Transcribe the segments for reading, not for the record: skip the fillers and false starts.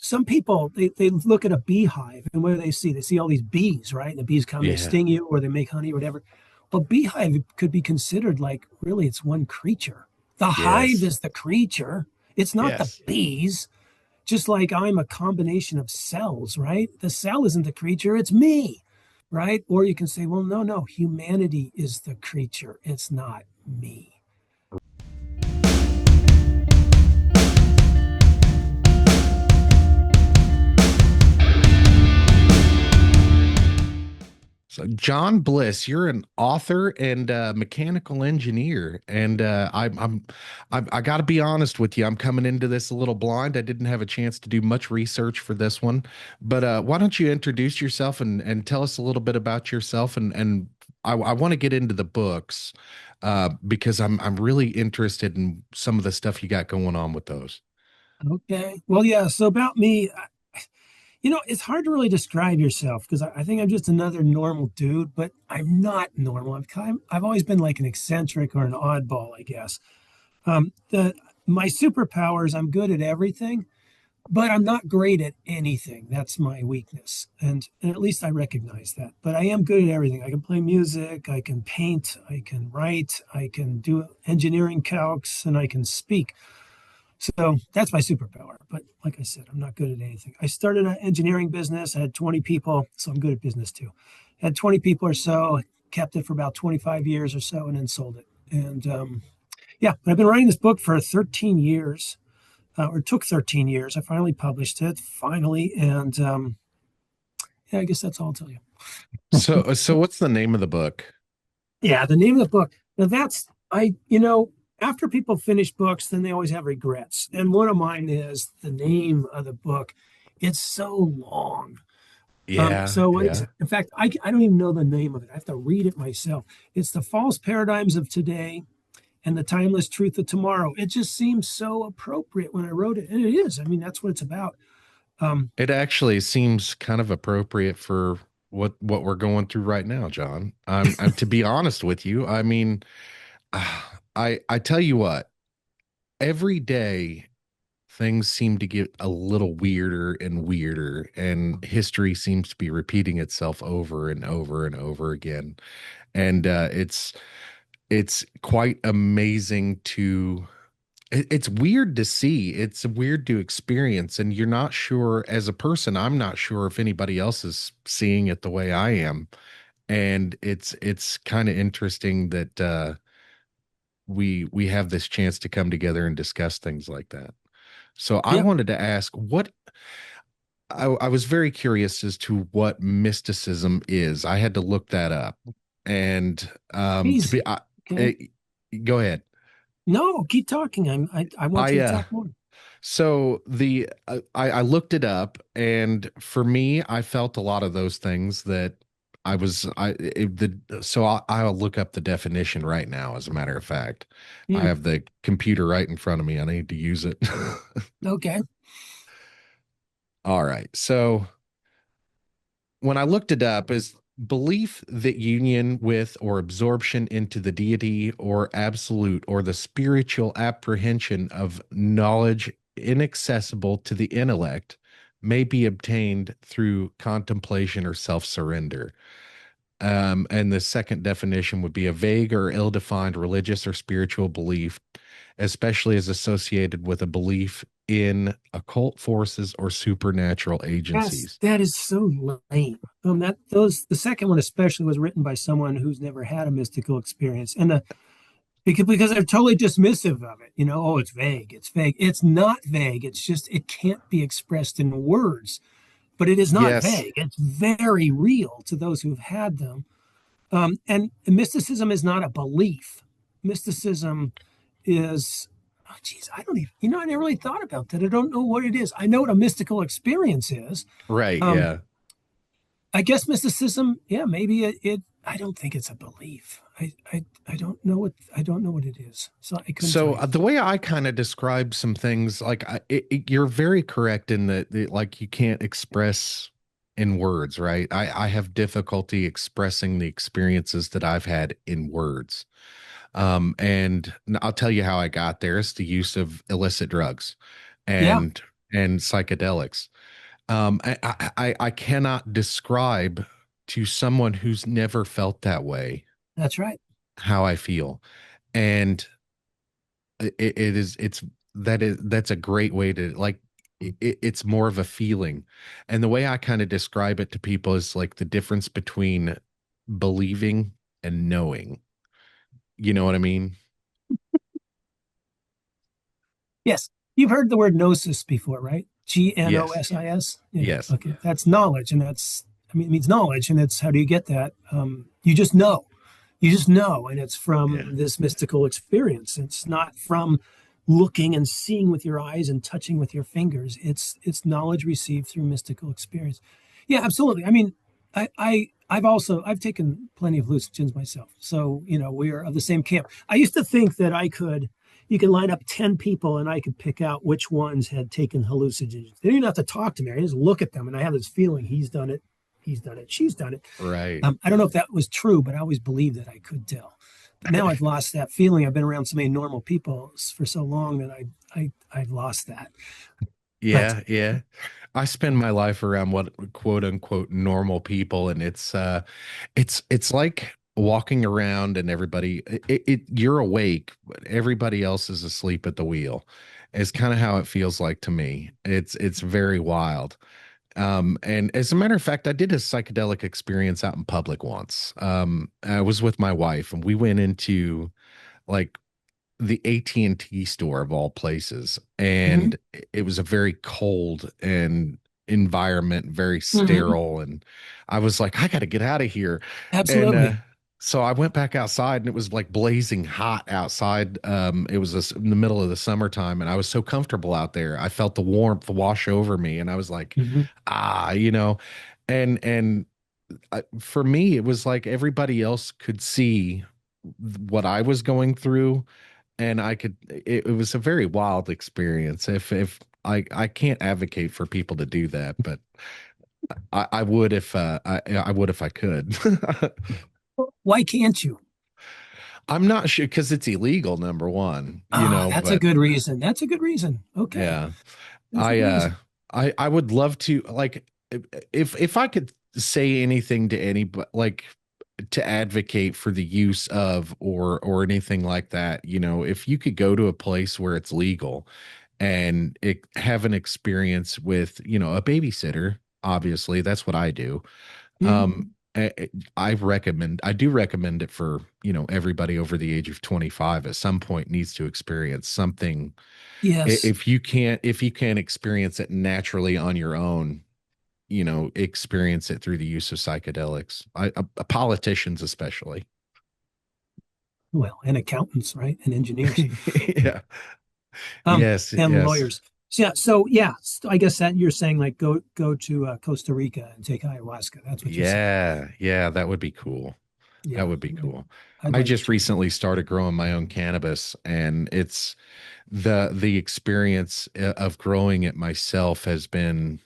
some people they look at a beehive and what do they see? They see all these bees, right? And the bees come, they Yeah. sting you or they make honey or whatever. Well, beehive could be considered like really it's one creature. The hive Yes. is the creature. It's not the Yes. bees. Just like I'm a combination of cells, right? The cell isn't the creature, it's me, right? Or you can say, well, no, no, humanity is the creature. It's not me. So, John Bliss, you're an author and mechanical engineer, and I got to be honest with you. I'm coming into this a little blind. I didn't have a chance to do much research for this one, but why don't you introduce yourself and tell us a little bit about yourself, and I want to get into the books because I'm really interested in some of the stuff you got going on with those. Okay. Well, yeah. So about me, it's hard to really describe yourself because I think I'm just another normal dude, but I'm not normal. I've always been like an eccentric or an oddball, I guess. The My superpowers, I'm good at everything, but I'm not great at anything. That's my weakness. And at least I recognize that. But I am good at everything. I can play music, I can paint, I can write, I can do engineering calcs, and I can speak. So that's my superpower. But like I said, I'm not good at anything. I started an engineering business. I had 20 people, so I'm good at business too. I had 20 people or so, kept it for about 25 years or so, and then sold it. And yeah, but I've been writing this book for 13 years, or it took 13 years. I finally published it, finally. And yeah, I guess that's all I'll tell you. So what's the name of the book? Yeah, the name of the book. Now after people finish books, then they always have regrets. And one of mine is the name of the book. It's so long. Yeah, So what is yeah. it? In fact, I don't even know the name of it. I have to read it myself. It's The False Paradigms of Today and the Timeless Truth of Tomorrow. It just seems so appropriate when I wrote it. And it is. I mean, that's what it's about. Um, It actually seems kind of appropriate for what we're going through right now, John. I'm to be honest with you. I mean, I tell you what, every day things seem to get a little weirder and weirder, and history seems to be repeating itself over and over and over again. And it's quite amazing to it's weird to see. It's weird to experience, and you're not sure as a person. I'm not sure if anybody else is seeing it the way I am, and it's kind of interesting that we have this chance to come together and discuss things like that. So I yeah, wanted to ask what I was very curious as to what mysticism is. I had to look that up, and to be easy. Okay. eh, go ahead. No, keep talking. I want I you to talk more. So the I looked it up, and for me, I felt a lot of those things that I was I it, the so I'll look up the definition right now. As a matter of fact, I Hmm. have the computer right in front of me. I need to use it. Okay. All right. So when I looked it up, is belief that union with or absorption into the deity or absolute or the spiritual apprehension of knowledge inaccessible to the intellect may be obtained through contemplation or self surrender. And the second definition would be a vague or ill defined religious or spiritual belief, especially as associated with a belief in occult forces or supernatural Yes, agencies. that is so lame. The second one especially was written by someone who's never had a mystical experience, and because they're totally dismissive of it. Oh, it's vague. It's vague. It's not vague. It's just it can't be expressed in words. But it is not Yes. vague. It's very real to those who've had them. And mysticism is not a belief. Mysticism is, oh, geez, I don't even, I never really thought about that. I don't know what it is. I know what a mystical experience is. Right. Um, Yeah. I guess mysticism, yeah, maybe I don't think it's a belief. I I don't know what it is. So I couldn't tell So you. the way I kind of describe some things, like you're very correct in that, like you can't express in words, right? I have difficulty expressing the experiences that I've had in words. And I'll tell you how I got there. It's the use of illicit drugs. Yeah. And and psychedelics. I cannot describe to someone who's never felt that way That's right. how I feel. And that's a great way to like it's more of a feeling. And the way I kind of describe it to people is like the difference between believing and knowing. You know what I mean? Yes. You've heard the word gnosis before, right? Yes. Gnosis. Yeah. Yes. Okay. That's knowledge. And I mean, it means knowledge. And it's how do you get that? You just know. You just know. And it's Yeah. from this mystical experience. It's not from looking and seeing with your eyes and touching with your fingers. It's knowledge received through mystical experience. Yeah, absolutely. I mean, I've taken plenty of hallucinogens myself. So, we are of the same camp. I used to think that you could line up 10 people and I could pick out which ones had taken hallucinogens. They didn't even have to talk to me. I just look at them and I have this feeling he's done it, she's done it. Right. I don't know if that was true, but I always believed that I could tell. But now I've lost that feeling. I've been around so many normal people for so long that I've lost that. But Yeah, yeah. I spend my life around what quote unquote normal people, and it's like walking around and you're awake, but everybody else is asleep at the wheel. It's kind of how it feels like to me. It's very wild. And as a matter of fact, I did a psychedelic experience out in public once. I was with my wife, and we went into like the AT&T store of all places, mhm, and it was a very cold and environment, very mhm, sterile, and I was like, I got to get out of here. And absolutely. so I went back outside, and it was like blazing hot outside. It was in the middle of the summertime, and I was so comfortable out there. I felt the warmth wash over me, and I was like, Mhm. and for me, it was like everybody else could see what I was going through, and it was a very wild experience. If I can't advocate for people to do that, but I would if I would if I could. Why can't you? I'm not sure because it's illegal, number one, Ah, that's a but good reason. That's a good reason. Okay. yeah. That's a I good uh reason. I would love to like if I could say anything to anybody like to advocate for the use of or anything like that, if you could go to a place where it's legal and have an experience with, a babysitter, obviously, that's what I do. Mhm. I do recommend it for, everybody over the age of 25 at some point needs to experience something. Yes. If you can't experience it naturally on your own, experience it through the use of psychedelics. Politicians especially. Well, and accountants, right? And engineers. Yeah. Yes, And yes. lawyers. So I guess that you're saying like go to Costa Rica and take ayahuasca. That's what you're saying. Yeah, yeah, that would be cool. That Yeah, would be cool. I'd I like just to. recently started growing my own cannabis, and it's the experience of growing it myself has been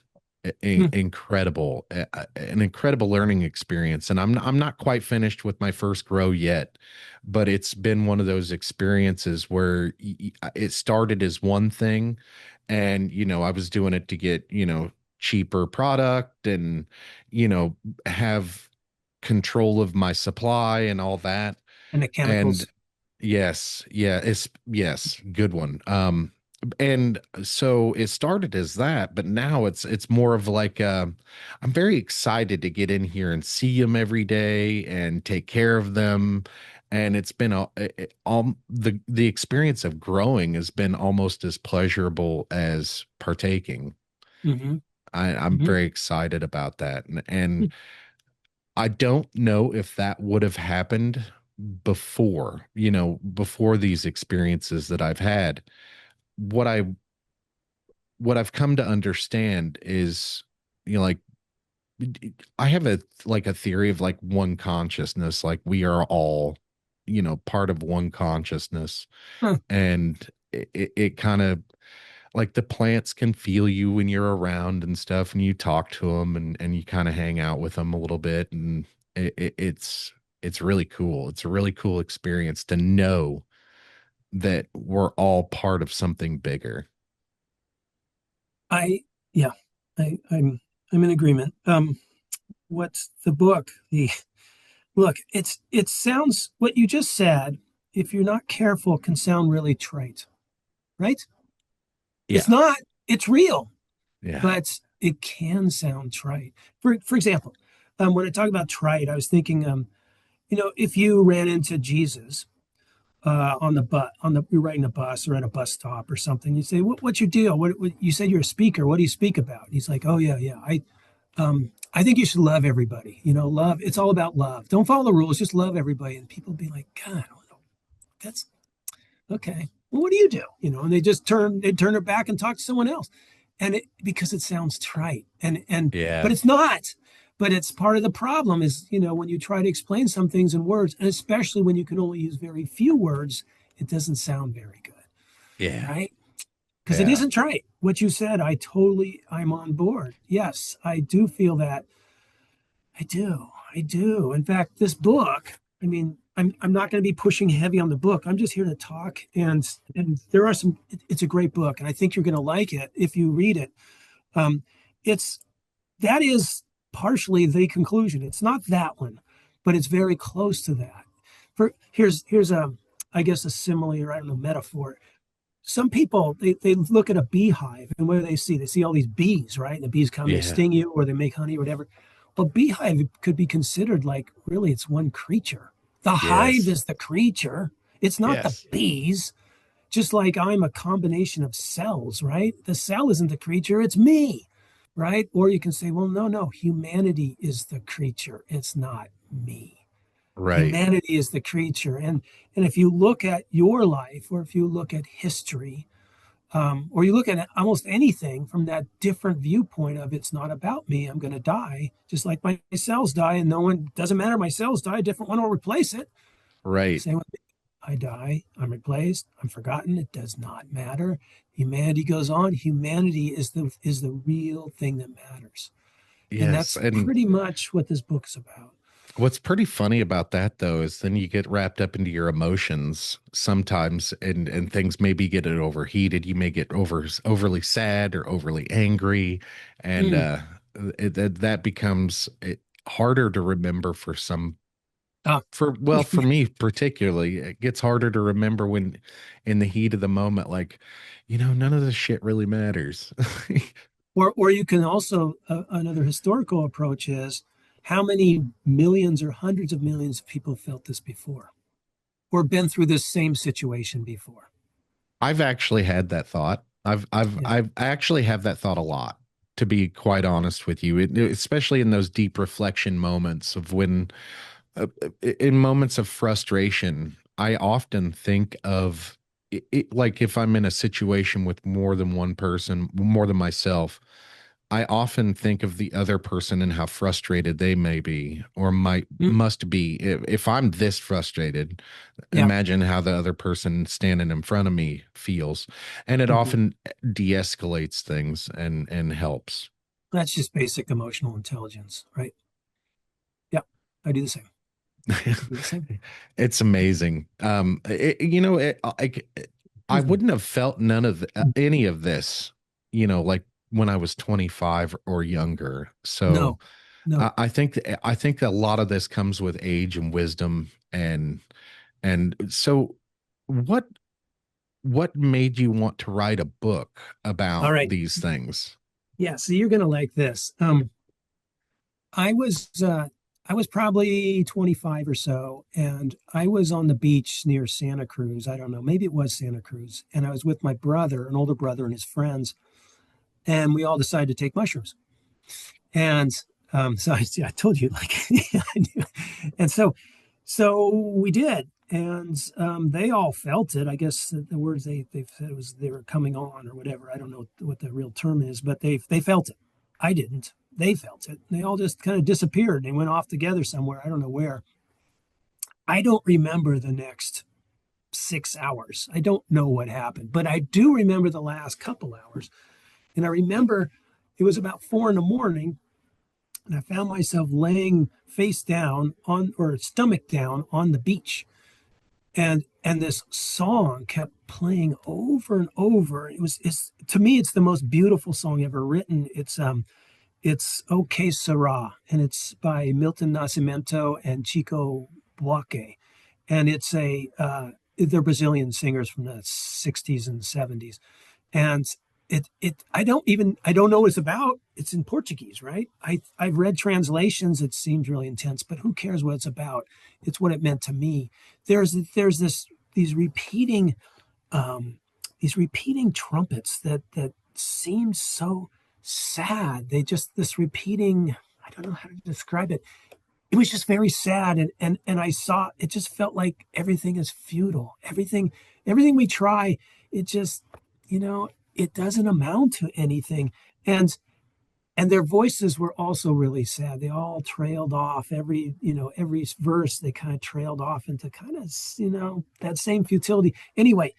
Hmm. incredible, an incredible learning experience. And I'm not quite finished with my first grow yet, but it's been one of those experiences where it started as one thing, and I was doing it to get cheaper product and have control of my supply and all that. And the And chemicals yes, yeah, yes, good one. And so it started as that, but now it's more of like I'm very excited to get in here and see them every day and take care of them. And it's been all the experience of growing has been almost as pleasurable as partaking. hmm I'm hmm very excited about that, and I don't know if that would have happened before these experiences that I've had. What I what I've come to understand is, like I have a theory of like one consciousness, like we are all, part of one consciousness. Huh. And it kind of like the plants can feel you when you're around and stuff, and you talk to them and you kind of hang out with them a little bit, and it's really cool. It's a really cool experience to know that we're all part of something bigger. I yeah, I'm in agreement. What's the book? The look, it sounds what you just said, if you're not careful, can sound really trite, right? It's Yeah. not, it's real, Yeah. but it can sound trite. For example, when I talk about trite, I was thinking, if you ran into Jesus you're riding a bus or at a bus stop or something, you say, what's your deal? What you said you're a speaker. What do you speak about? And he's like, oh yeah, yeah. I think you should love everybody. Love. It's all about love. Don't follow the rules. Just love everybody. And people be like, God, that's okay. Well, what do you do? And they turn their back and talk to someone else, because it sounds trite, but Yeah. it's not. But it's part of the problem is when you try to explain some things in words, and especially when you can only use very few words, it doesn't sound very good, Yeah. right? Because it Yeah. isn't trite. What you said, I'm on board. Yes, I do feel that. I do. I do. In fact, this book, I mean, I'm not going to be pushing heavy on the book. I'm just here to talk, and there are it's a great book, and I think you're going to like it if you read it. Um, it's that is partially the conclusion. It's not that one, but it's very close to that. Here's a, I guess, a simile, or I don't know, metaphor. Some people, they look at a beehive, and what do they see? They see all these bees, right? And the bees come, they Yeah. sting you, or they make honey or whatever. Well, beehive could be considered like, really, it's one creature. The hive Yes. is the creature. It's not the Yes. bees. Just like I'm a combination of cells, right? The cell isn't the creature, it's me, right? Or you can say, well, no, no, humanity is the creature. It's not me. Right. Humanity is the creature. And if you look at your life, or if you look at history, or you look at almost anything from that different viewpoint of, it's not about me, I'm going to die, just like my cells die, and no one, doesn't matter, my cells die, a different one will replace it. Right. Same with me. I die, I'm replaced, I'm forgotten, it does not matter. Humanity goes on. Humanity is the real thing that matters. And Yes. that's And pretty much what this book is about. what's pretty funny about that though is then you get wrapped up into your emotions sometimes, and things maybe get overheated. You may get overly sad or overly angry, and Mm. that becomes harder to remember for some. Ah, For me particularly, it gets harder to remember when in the heat of the moment, like, none of this shit really matters. or you can also, another historical approach is, how many millions or hundreds of millions of people felt this before, or been through this same situation before. I've actually had that thought. Yeah. I actually have that thought a lot, to be quite honest with you, especially in those deep reflection moments of when, in moments of frustration, I often think of like if I'm in a situation with more than one person, more than myself, I often think of the other person and how frustrated they may be or might Mm. must be. If I'm this frustrated, Yeah. imagine how the other person standing in front of me feels. And it Mhm. often de-escalates things and helps. That's just basic emotional intelligence, right? Yeah, I do the same. I do the same. It's amazing. I Mhm. wouldn't have felt none of any of this, like when I was 25 or younger. So No, no. I think that a lot of this comes with age and wisdom, and so what what made you want to write a book All about right. these things? Yeah, so you're gonna like this. I was uh, I was probably 25 or so, and I was on the beach near Santa Cruz. I don't know, maybe it was Santa Cruz, and I was with my brother, an older brother, and his friends, and we all decided to take mushrooms. And so I told you, like, I knew. And so we did, and they all felt it. I guess the words they said was they were coming on or whatever. I don't know what the real term is, but they felt it. I didn't. They felt it. They all just kind of disappeared. They went off together somewhere. I don't know where. I don't remember the next 6 hours. I don't know what happened, but I do remember the last couple hours. And I remember it was about 4 in the morning, and I found myself laying face down on, or stomach down, on the beach, and this song kept playing over and over. It's to me, it's the most beautiful song ever written. It's OK Sarah, and it's by Milton Nascimento and Chico Buarque. And they're Brazilian singers from the 60s and 70s. And I don't know what it's about. It's in Portuguese, right? I've read translations. It seems really intense, but who cares what it's about? It's what it meant to me. There's these repeating um, these repeating trumpets that seem so sad. They just this repeating. I don't know how to describe it. It was just very sad, and I saw it. Just felt like everything is futile. Everything we try, it just it doesn't amount to anything. And and their voices were also really sad. They all trailed off. Every verse they kind of trailed off into kind of that same futility. Anyway,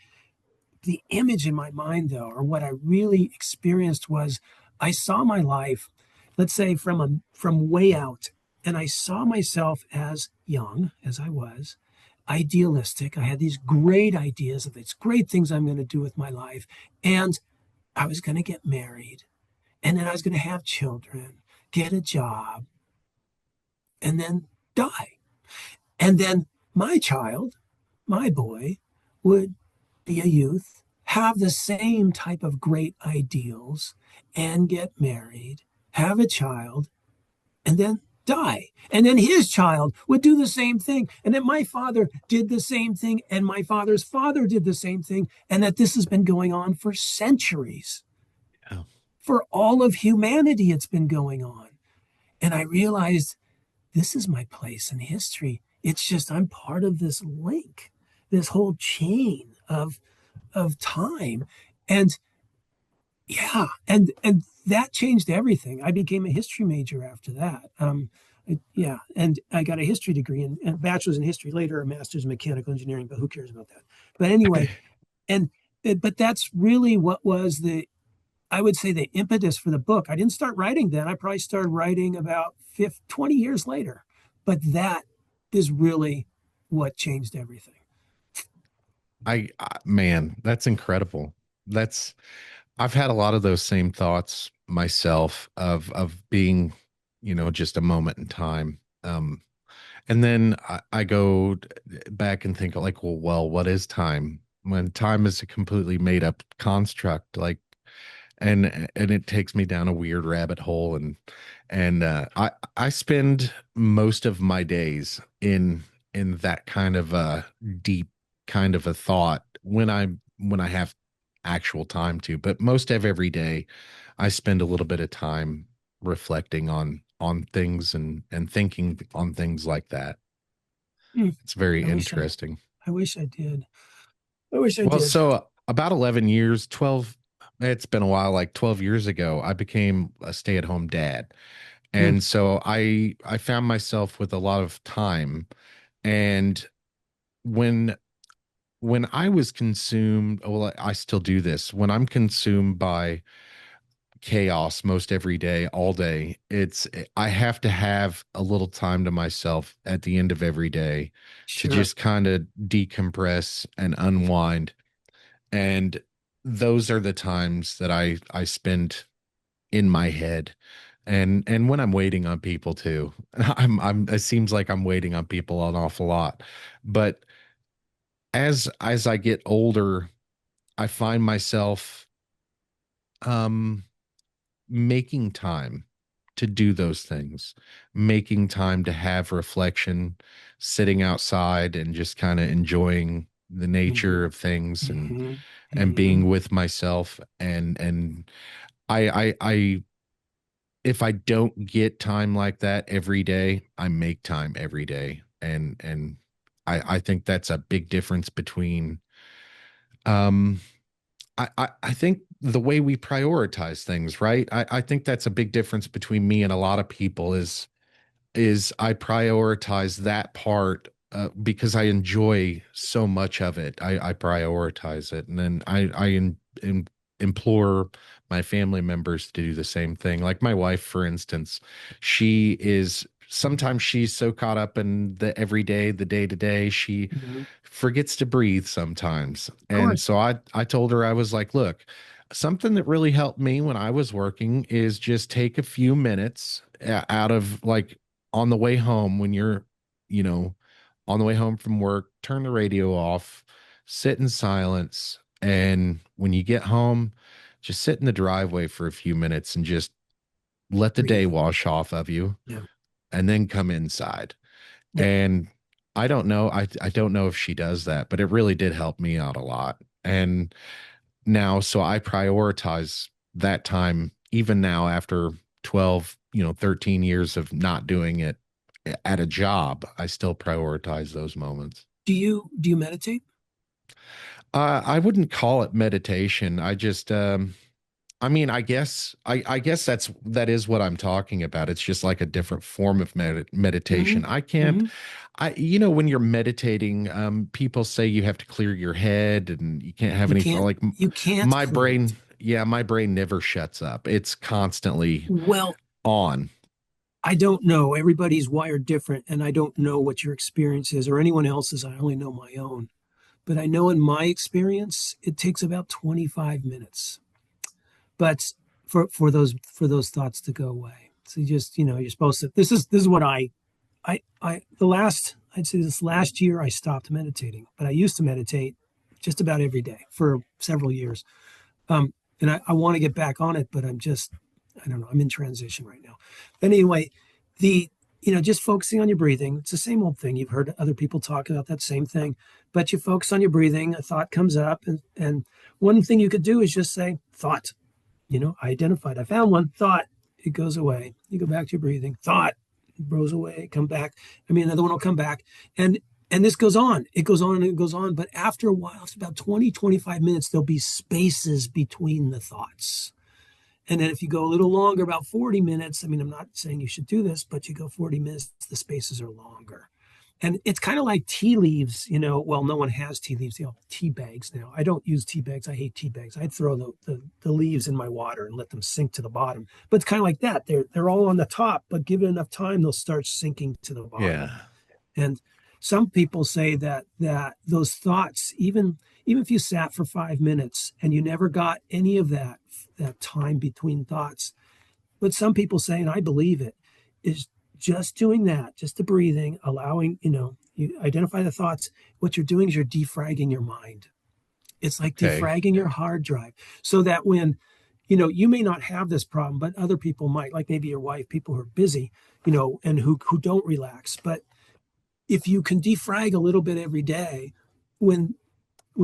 the image in my mind, though, or what I really experienced was I saw my life, let's say from way out, and I saw myself as young as I was, idealistic. I had these great ideas of these great things I'm going to do with my life, and I was going to get married, and then I was going to have children, get a job, and then die. And then my child, my boy, would be a youth, have the same type of great ideals, and get married, have a child, and then die. And then his child would do the same thing. And then my father did the same thing, and my father's father did the same thing. And that this has been going on for centuries. Yeah. For all of humanity, it's been going on. And I realized this is my place in history. It's just I'm part of this link, this whole chain of time. And yeah, and that changed everything. I became a history major after that. Yeah, and I got a history degree and a bachelor's in history later, a master's in mechanical engineering, but who cares about that? But anyway, and but that's really what was I would say the impetus for the book. I didn't start writing then. I probably started writing about 20 years later. But that is really what changed everything. Man, that's incredible. That's I've had a lot of those same thoughts myself of being, just a moment in time. And then I go back and think like, well, what is time? When time is a completely made up construct, like, and it takes me down a weird rabbit hole, and I spend most of my days in that kind of a deep kind of a thought when I have actual time to, but most of every day I spend a little bit of time reflecting on things and thinking on things like that. Hmm. It's very I wish I, interesting. I wish I did. I wish I Well, did. so about 11 years, 12, it's been a while, like 12 years ago, I became a stay-at-home dad. Hmm. And so I found myself with a lot of time. And when when I was consumed, well, I still do this. When I'm consumed by chaos most every day, all day, I have to have a little time to myself at the end of every day to Sure. just kind of decompress and unwind. And those are the times that I spend in my head. And when I'm waiting on people too. It seems like I'm waiting on people an awful lot. But as I get older, I find myself um making time to do those things, making time to have reflection, sitting outside and just kind of enjoying the Hmm. nature of things Hmm. and Hmm. being with myself and I if I don't get time like that every day, I make time every day. And I think that's a big difference between um I think the way we prioritize things, right? I think that's a big difference between me and a lot of people is I prioritize that part because I enjoy so much of it. I prioritize it, and then implore my family members to do the same thing. Like my wife, for instance, she is. sometimes she's so caught up in the everyday, the day to day, she Mhm. Of forgets to breathe sometimes. And course. so I told her, I was like, look, something that really helped me when I was working is just take a few minutes out of like on the way home when you're, you know, on the way home from work, turn the radio off, sit in silence. And when you get home, just sit in the driveway for a few minutes and just let the day Breathe. wash off of you Yeah. and then come inside. Yeah. And I don't know, I don't know if she does that, but it really did help me out a lot. And now, so I prioritize that time even now after 12, 13 years of not doing it at a job. I still prioritize those moments. Do you meditate? I wouldn't call it meditation. I just I mean, I guess that is what I'm talking about. It's just like a different form of Hmm. meditation. I can't Hmm. when you're meditating, people say you have to clear your head and you can't have You any can't like you can't my clear it. brain, yeah, my brain never shuts up. It's constantly Well, on. I don't know. Everybody's wired different, and I don't know what your experience is or anyone else's. I only know my own. But I know in my experience, it takes about 25 minutes. But for those thoughts to go away. So you just, you're supposed to this is what I'd say this last year I stopped meditating, but I used to meditate just about every day for several years. And I want to get back on it, but I don't know, I'm in transition right now. But anyway, the just focusing on your breathing, it's the same old thing. You've heard other people talk about that same thing, but you focus on your breathing, a thought comes up, and one thing you could do is just say thought. I identified, I found one thought, it goes away. You go back to your breathing, thought, it goes away, come back. I mean, another one will come back. And this goes on. It goes on and it goes on. But after a while, it's about 20, 25 minutes, there'll be spaces between the thoughts. And then if you go a little longer, about 40 minutes, I mean, I'm not saying you should do this, but you go 40 minutes, the spaces are longer. And it's kind of like tea leaves, well, no one has tea leaves, tea bags now. I don't use tea bags. I hate tea bags. I'd throw the leaves in my water and let them sink to the bottom. But it's kind of like that. They're all on the top, but give it enough time, they'll start sinking to the bottom. Yeah. And some people say that those thoughts, even if you sat for 5 minutes and you never got any of that time between thoughts, but some people say, and I believe it, is just doing that, just the breathing, allowing, you identify the thoughts. What you're doing is you're defragging your mind. It's like Okay. defragging your hard drive so that when, you may not have this problem, but other people might, like maybe your wife, people who are busy, and who don't relax. But if you can defrag a little bit every day, when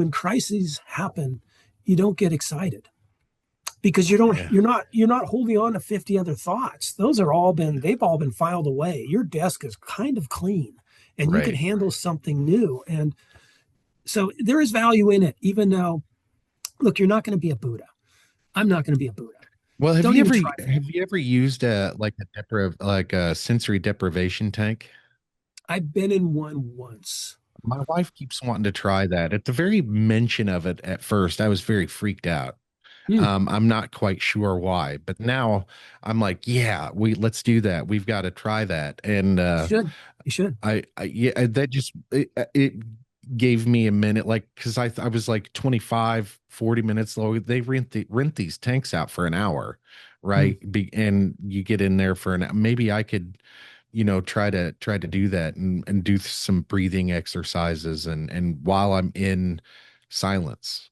crises happen, you don't get excited because Yeah. you're not holding on to 50 other thoughts. They've all been filed away. Your desk is kind of clean and you can Right. handle something new. And so there is value in it, even though, look, you're not going to be a Buddha. I'm not going to be a Buddha. Well, Don't even try that. have you ever used like a sensory deprivation tank? I've been in one once. My wife keeps wanting to try that. At the very mention of it at first, I was very freaked out. Hmm. I'm not quite sure why, but now I'm like, yeah, let's do that. We've got to try that. And You should. You should. yeah, that just it gave me a minute, like, because I was like 25, 40 minutes low. They rent these tanks out for an hour, Hmm. right? And you get in there for maybe I could, try to do that and do some breathing exercises and while I'm in silence.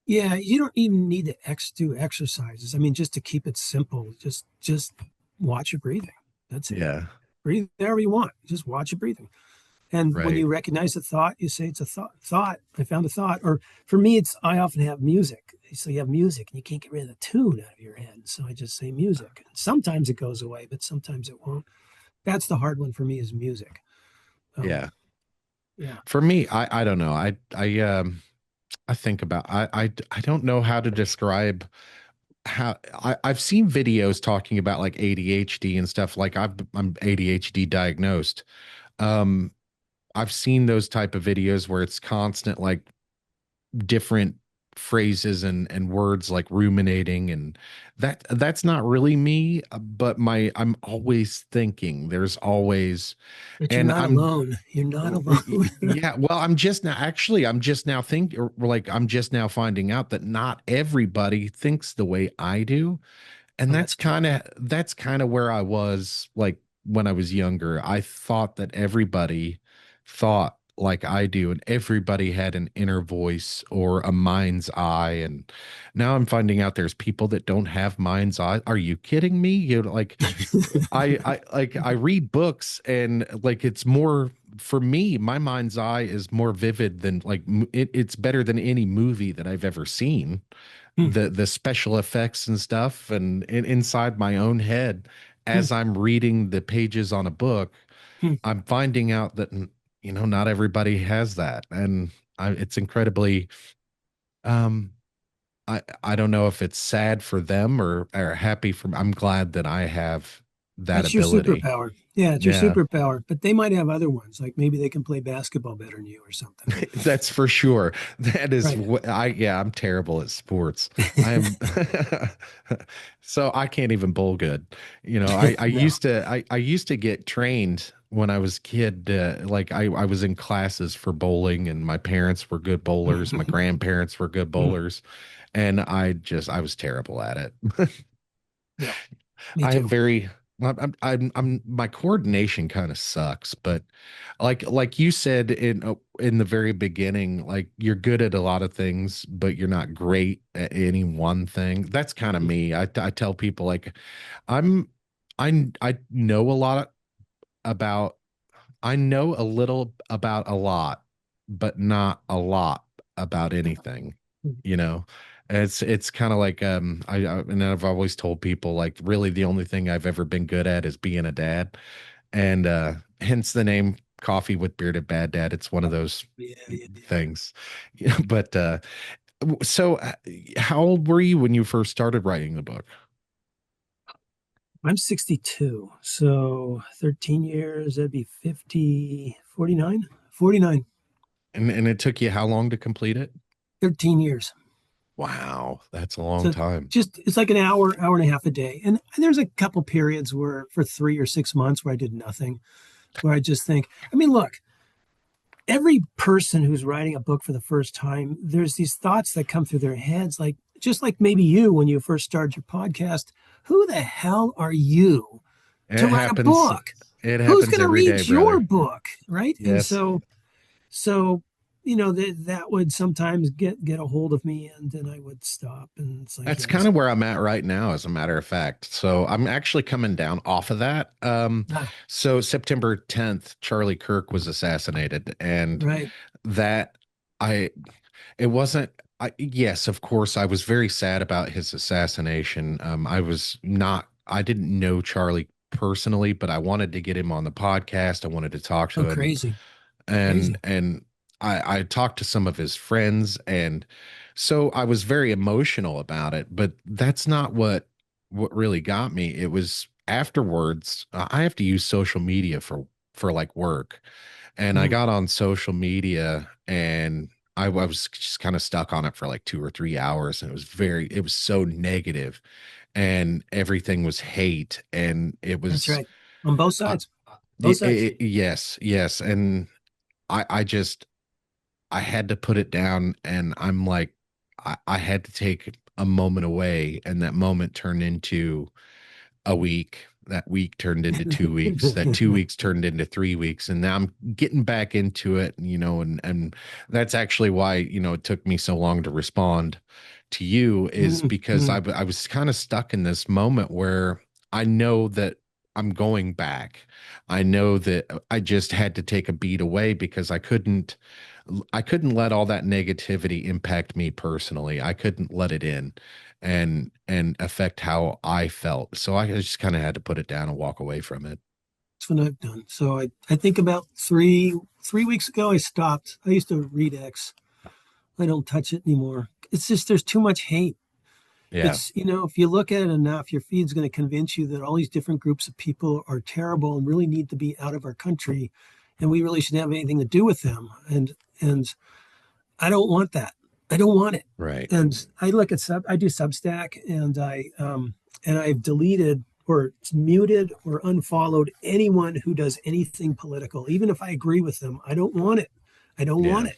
Yeah, you don't even need to do exercises. I mean, just to keep it simple, just watch your breathing. That's it. Yeah, Breathe wherever you want. Just watch your breathing. And when right. you recognize a thought, you say it's a thought. Thought. I found a thought. Or for me, I often have music. So you have music and you can't get rid of the tune out of your head. So I just say music. And sometimes it goes away, but sometimes it won't. That's the hard one for me is music. Um, Yeah. yeah. For me, I don't know. I think about I don't know how to describe how I've seen videos talking about like ADHD and stuff. Like I'm ADHD diagnosed. Um, I've seen those type of videos where it's constant like different. phrases and words like ruminating, and that's not really me, but I'm always thinking. There's always, But you're and not alone. You're not alone. yeah, well, I'm just now think or like I'm just now finding out that not everybody thinks the way I do. And Oh, that's true. that's kind of where I was like when I was younger. I thought that everybody thought like I do, and everybody had an inner voice or a mind's eye. And now I'm finding out there's people that don't have mind's eye. Are you kidding me? You know, like I read books, and like it's more for me, my mind's eye is more vivid than like it's better than any movie that I've ever seen. Hmm, The special effects and stuff, and inside my own head hmm, as I'm reading the pages on a book, hmm. I'm finding out that not everybody has that. And it's incredibly um I don't know if it's sad for them or happy for I'm glad that I have that That's your ability. superpower. Yeah, it's your Yeah. superpower. But they might have other ones, like maybe they can play basketball better than you or something. That's for sure. That is Right. what yeah, I'm terrible at sports. I am so I can't even bowl good. I No. used to get trained when I was a kid. Like I was in classes for bowling, and my parents were good bowlers, my grandparents were good bowlers, and I was terrible at it. Yeah, me I have too. very my coordination kind of sucks, but like you said in the very beginning, like you're good at a lot of things, but you're not great at any one thing. That's kind of me. I tell people like I'm I know a lot about I know a little about a lot, but not a lot about anything, you know. It's kind of like and I've always told people like really the only thing I've ever been good at is being a dad. And hence the name Coffee with Bearded Bad Dad. It's one of those Yeah, yeah, yeah. things. Yeah, but so how old were you when you first started writing the book? I'm 62. So 13 years, that'd be 50, 49, 49, And it took you how long to complete it? 13 years. Wow, that's a long So time. just it's like an hour, hour and a half a day. And there's a couple periods where for 3 or 6 months where I did nothing, where I just think, I mean, look, every person who's writing a book for the first time, there's these thoughts that come through their heads, like just like maybe you when you first started your podcast. Who the hell are you to It write a happens. book? It Who's happens going to every day, read your brother. book, right? And Yes. so that would sometimes get a hold of me, and then I would stop, and it's like, That's yeah, kind of where I'm at right now, as a matter of fact. So I'm actually coming down off of that. ah, So September 10th, Charlie Kirk was assassinated, and right, that I it wasn't yes, of course, I was very sad about his assassination. I didn't know Charlie personally, but I wanted to get him on the podcast. I wanted to talk oh, to him, crazy, and crazy. I talked to some of his friends, and so I was very emotional about it, but that's not what really got me. It was afterwards. I have to use social media for like work, and I Mm, got on social media, and I was just kind of stuck on it for like 2 or 3 hours, and it was so negative, and everything was hate, and it that's was right. On both uh, sides, both sides. yes, yes, and I just I had to put it down, and I'm like I had to take a moment away, and that moment turned into a week. That week turned into 2 weeks. That 2 weeks turned into 3 weeks, and now I'm getting back into it. And that's actually why it took me so long to respond to you, is Mm, because mm, I was kind of stuck in this moment where I know that I'm going back. I know that I just had to take a beat away because I couldn't let all that negativity impact me personally. I couldn't let it in and affect how I felt. So I just kind of had to put it down and walk away from it. that's what I've done. So I think about three weeks ago I stopped. I used to read X. I don't touch it anymore. It's just there's too much hate. Yeah. It's, if you look at it enough, your feed's going to convince you that all these different groups of people are terrible and really need to be out of our country, and we really shouldn't have anything to do with them. And I don't want that. I don't want it. Right. And I do Substack, and I've deleted or muted or unfollowed anyone who does anything political. Even if I agree with them, I don't want it. I don't want Yeah.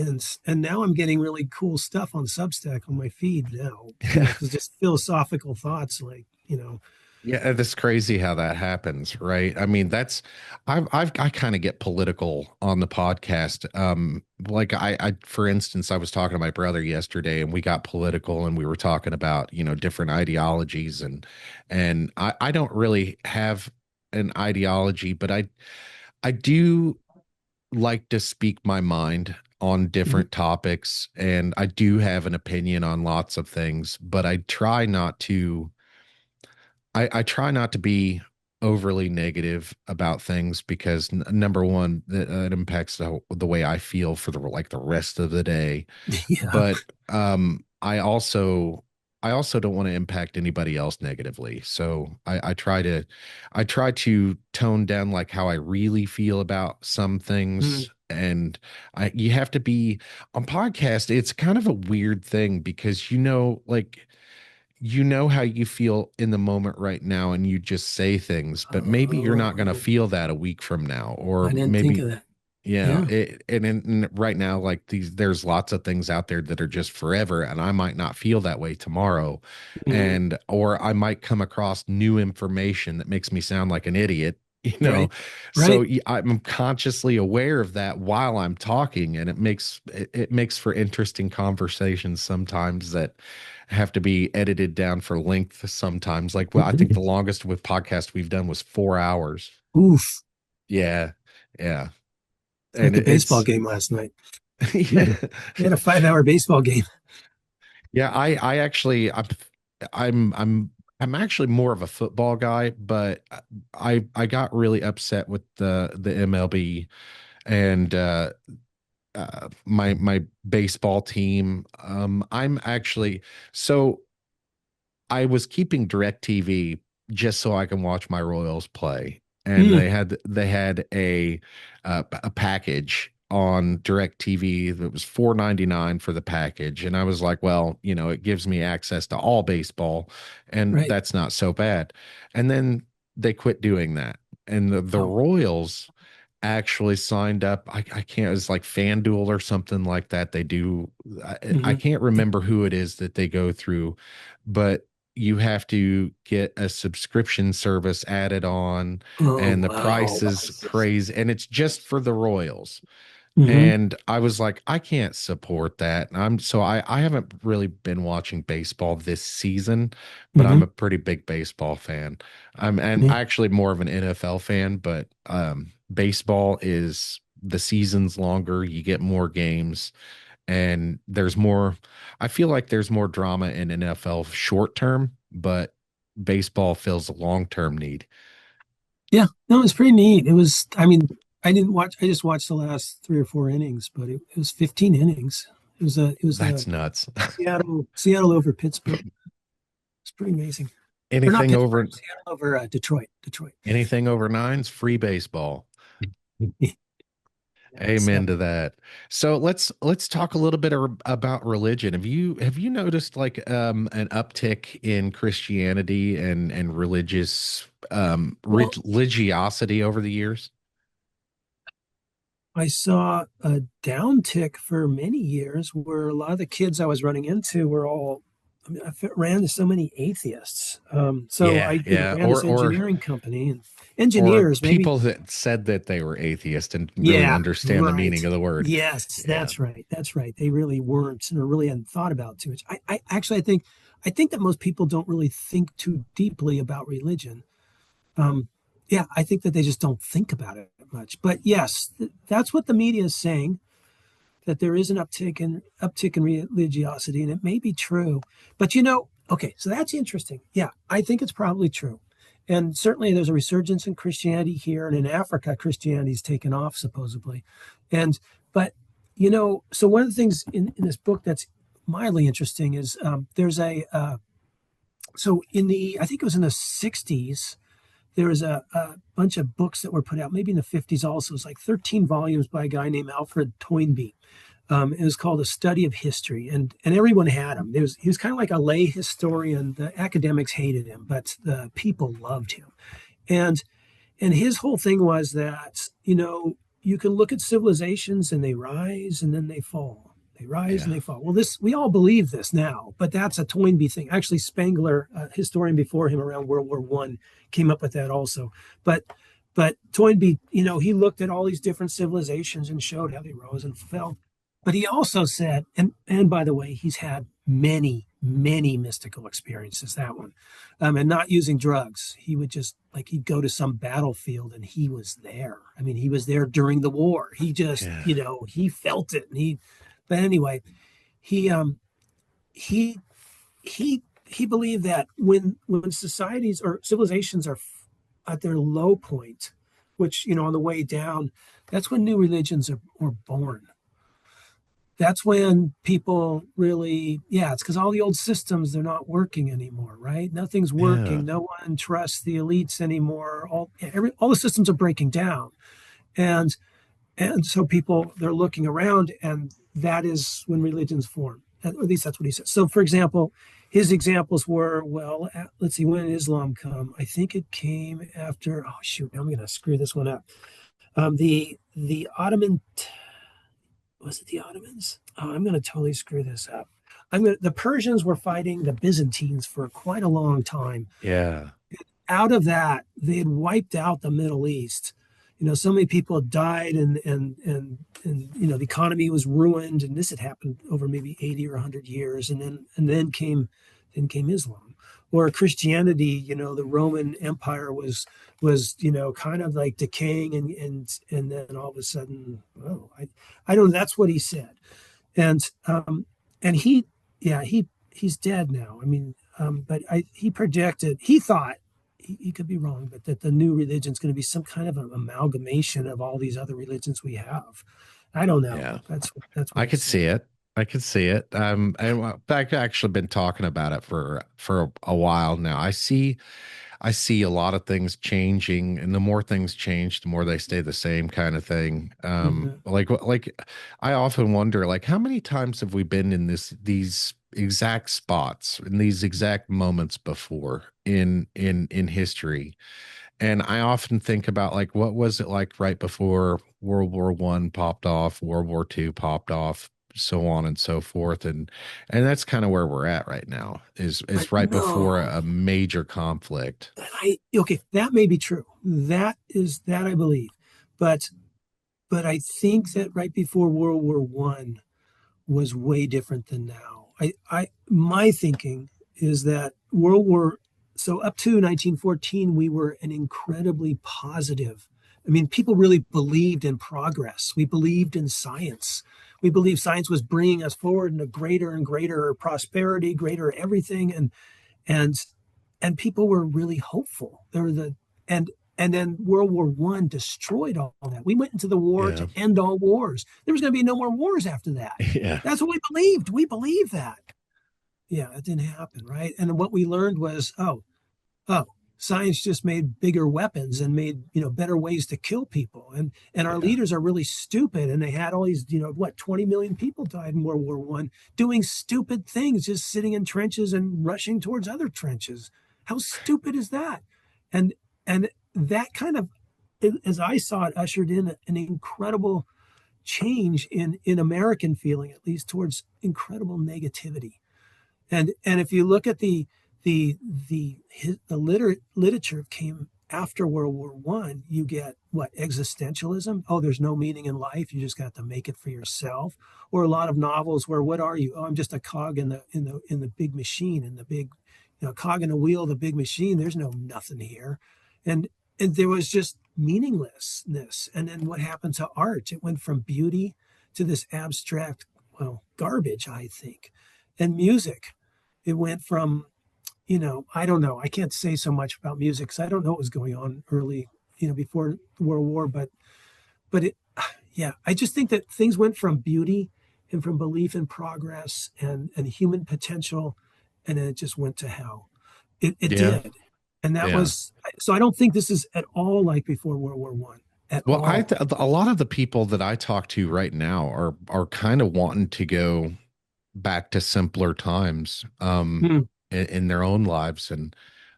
it. And now I'm getting really cool stuff on Substack on my feed now, because just philosophical thoughts like, Yeah, that's crazy how that happens, right? I mean, I kind of get political on the podcast. Like for instance, I was talking to my brother yesterday and we got political and we were talking about, different ideologies and I don't really have an ideology, but I do like to speak my mind on Mhm. different topics and I do have an opinion on lots of things, but I try not to be overly negative about things because number one, it impacts the way I feel for the rest of the day. Yeah. But I also don't want to impact anybody else negatively. So I try to tone down like how I really feel about some Mm. things. And you have to be on podcast. It's kind of a weird thing because like how you feel in the moment right now and you just say things, but maybe you're not going to Oh, feel that a week from now, or I didn't think maybe, of that. yeah, Yeah. and right now, like there's lots of things out there that are just forever, and I might not feel that way tomorrow, Mhm. or I might come across new information that makes me sound like an idiot, Right. so Right. I'm consciously aware of that while I'm talking, and it makes for interesting conversations sometimes that have to be edited down for length sometimes. Like, well, I think the longest with podcast we've done was 4 hours. Oof. Yeah, yeah, It's like and the baseball it's game last night. We had a, yeah, we had a 5 hour baseball game. yeah. I actually I'm I'm actually more of a football guy, but I got really upset with the MLB and my baseball team. I'm actually so I was keeping DirecTV just so I can watch my Royals play, and Mm, they had a package on DirecTV that was $4.99 for the package, and I was like, well, it gives me access to all baseball, and right. that's not so bad. And then they quit doing that, and the Oh. Royals actually signed up. I can't, it's like FanDuel or something like that. They do, I Hmm. can't remember who it is that they go through, but you have to get a subscription service added on, Oh, and the wow. price is crazy, and it's just for the Royals. Hmm. And I was like, I can't support that. And I haven't really been watching baseball this season, but I'm Hmm. a pretty big baseball fan. I'm Me. actually more of an NFL fan, but baseball is the season's longer, you get more games, and there's more. I feel like there's more drama in NFL short term, but baseball fills a long term need. Yeah. No, it was pretty neat. I mean, I just watched the last 3 or 4 innings, but it was 15 innings. It was a That's nuts. Seattle over Pittsburgh. It's pretty amazing. Or not anything Pittsburgh, over Seattle over Detroit. Detroit. anything over nine's free baseball. Yeah, Amen to that. So let's talk a little bit about religion. Have you noticed like an uptick in Christianity and religious well, religiosity over the years? I saw a downtick for many years where a lot of the kids I was running into were all, I mean, ran into so many atheists. So Yeah, I, yeah. ran Or this or engineering company, and or engineers, maybe. people that said that they were atheist and didn't really Yeah, understand the right. meaning of the word. Yes, Yeah. that's right. That's right. They really weren't, or really hadn't thought about it too much. I think that most people don't really think too deeply about religion. Um, yeah, I think that they just don't think about it much. But yes, that's what the media is saying, that there is an uptick in religiosity, and it may be true. But okay, so that's interesting. Yeah, I think it's probably true. And certainly there's a resurgence in Christianity here, and in Africa, Christianity's taken off supposedly. And but so one of the things in this book that's mildly interesting is, there's a so in the I think it was in the 60s, there was a bunch of books that were put out, maybe in the 50s also. It's like 13 volumes by a guy named Alfred Toynbee. It was called A Study of History, and everyone had him. He was kind of like a lay historian. The academics hated him, but the people loved him. And and his whole thing was that, you can look at civilizations and they rise and then they fall. They rise and Yeah. they fall. Well, this we all believe this now, but that's a Toynbee thing. Actually, Spengler, a historian before him around World War One, came up with that also. But but Toynbee, he looked at all these different civilizations and showed how they rose and fell. But he also said, and by the way, he's had many, many mystical experiences, that one. And not using drugs. He would just like he'd go to some battlefield and he was there. I mean, he was there during the war. He just, Yeah. he felt it. But anyway, he he he believed that when societies or civilizations are at their low point, which on the way down, that's when new religions are born. That's when people really, yeah, it's because all the old systems, they're not working anymore, right? Nothing's Yeah. working. No one trusts the elites anymore. All the systems are breaking down. And so people, they're looking around, and that is when religions form. At least that's what he said. So, for example, his examples were, well, let's see, when did Islam come? I think it came after, oh shoot, I'm going to screw this one up. The Ottoman, was it the Ottomans? Oh, I'm going to totally screw this up. The Persians were fighting the Byzantines for quite a long time. Yeah. Out of that, they had wiped out the Middle East. So many people had died, and the economy was ruined, and this had happened over maybe 80 or 100 years, and then came Islam or Christianity. The Roman Empire was kind of like decaying, and then all of a sudden, oh, I don't know. That's what he said, and he, yeah, he's dead now. I mean, but he projected, he thought, he could be wrong, but that the new religion is going to be some kind of an amalgamation of all these other religions we have. I don't know. Yeah. That's what I he could said. see it. I could see it. I've actually been talking about it for a while now. I see a lot of things changing, and the more things change, the more they stay the same, kind of thing. Mhm. Like I often wonder, like, how many times have we been in these exact spots in these exact moments before in history? And I often think about, like, what was it like right before World War One popped off, World War Two popped off, so on and so forth, and that's kind of where we're at right now. But Is right before no, a major conflict. okay, that may be true. That I believe, but I think that right before World War One was way different than now. My thinking is that World War so up to 1914 we were an incredibly positive. I mean, people really believed in progress. We believed in science. We believed science was bringing us forward into greater and greater prosperity, greater everything, and and people were really hopeful. There were the and and then World War One destroyed all that. We went into the war Yeah. to end all wars. There was going to be no more wars after that. Yeah. That's what we believed. We believed that. Yeah, it didn't happen, right? And what we learned was, oh, science just made bigger weapons and made better ways to kill people. And our Yeah. leaders are really stupid. And they had all these 20 million people died in World War One doing stupid things, just sitting in trenches and rushing towards other trenches. How stupid is that? And and that kind of, as I saw it, ushered in an incredible change in American feeling, at least towards incredible negativity. And if you look at the literature came after World War One, you get what, existentialism. Oh, there's no meaning in life. You just got to make it for yourself. Or a lot of novels where, what are you? Oh, I'm just a cog in the big machine, in the big, cog in the wheel of the big machine. There's no nothing here, and there was just meaninglessness. And then what happened to art? It went from beauty to this abstract, well, garbage, I think. And music, it went from, I don't know. I can't say so much about music because I don't know what was going on early, before the World War. But it, yeah, I just think that things went from beauty and from belief in progress and human potential, and then it just went to hell. It Yeah. did, and that Yeah. was so. I don't think this is at all like before World War One. at Well, all. a lot of the people that I talk to right now are kind of wanting to go back to simpler times Hmm. in their own lives, and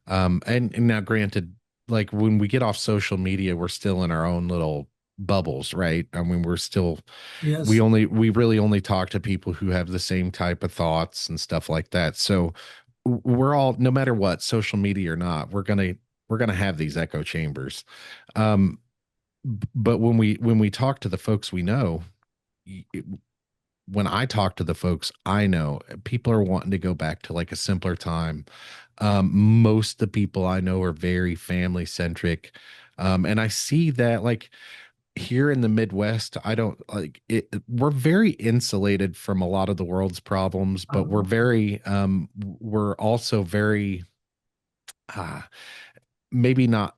now granted, like when we get off social media, we're still in our own little bubbles, right? I mean, Yes. we really only talk to people who have the same type of thoughts and stuff like that. So we're all, no matter what, social media or not, we're gonna have these echo chambers. Um, but when we talk to the folks we know, when I talk to the folks I know, people are wanting to go back to like a simpler time. Most of the people I know are very family centric. And I see that like here in the Midwest, I don't like it. We're very insulated from a lot of the world's problems, but we're also very, uh, maybe not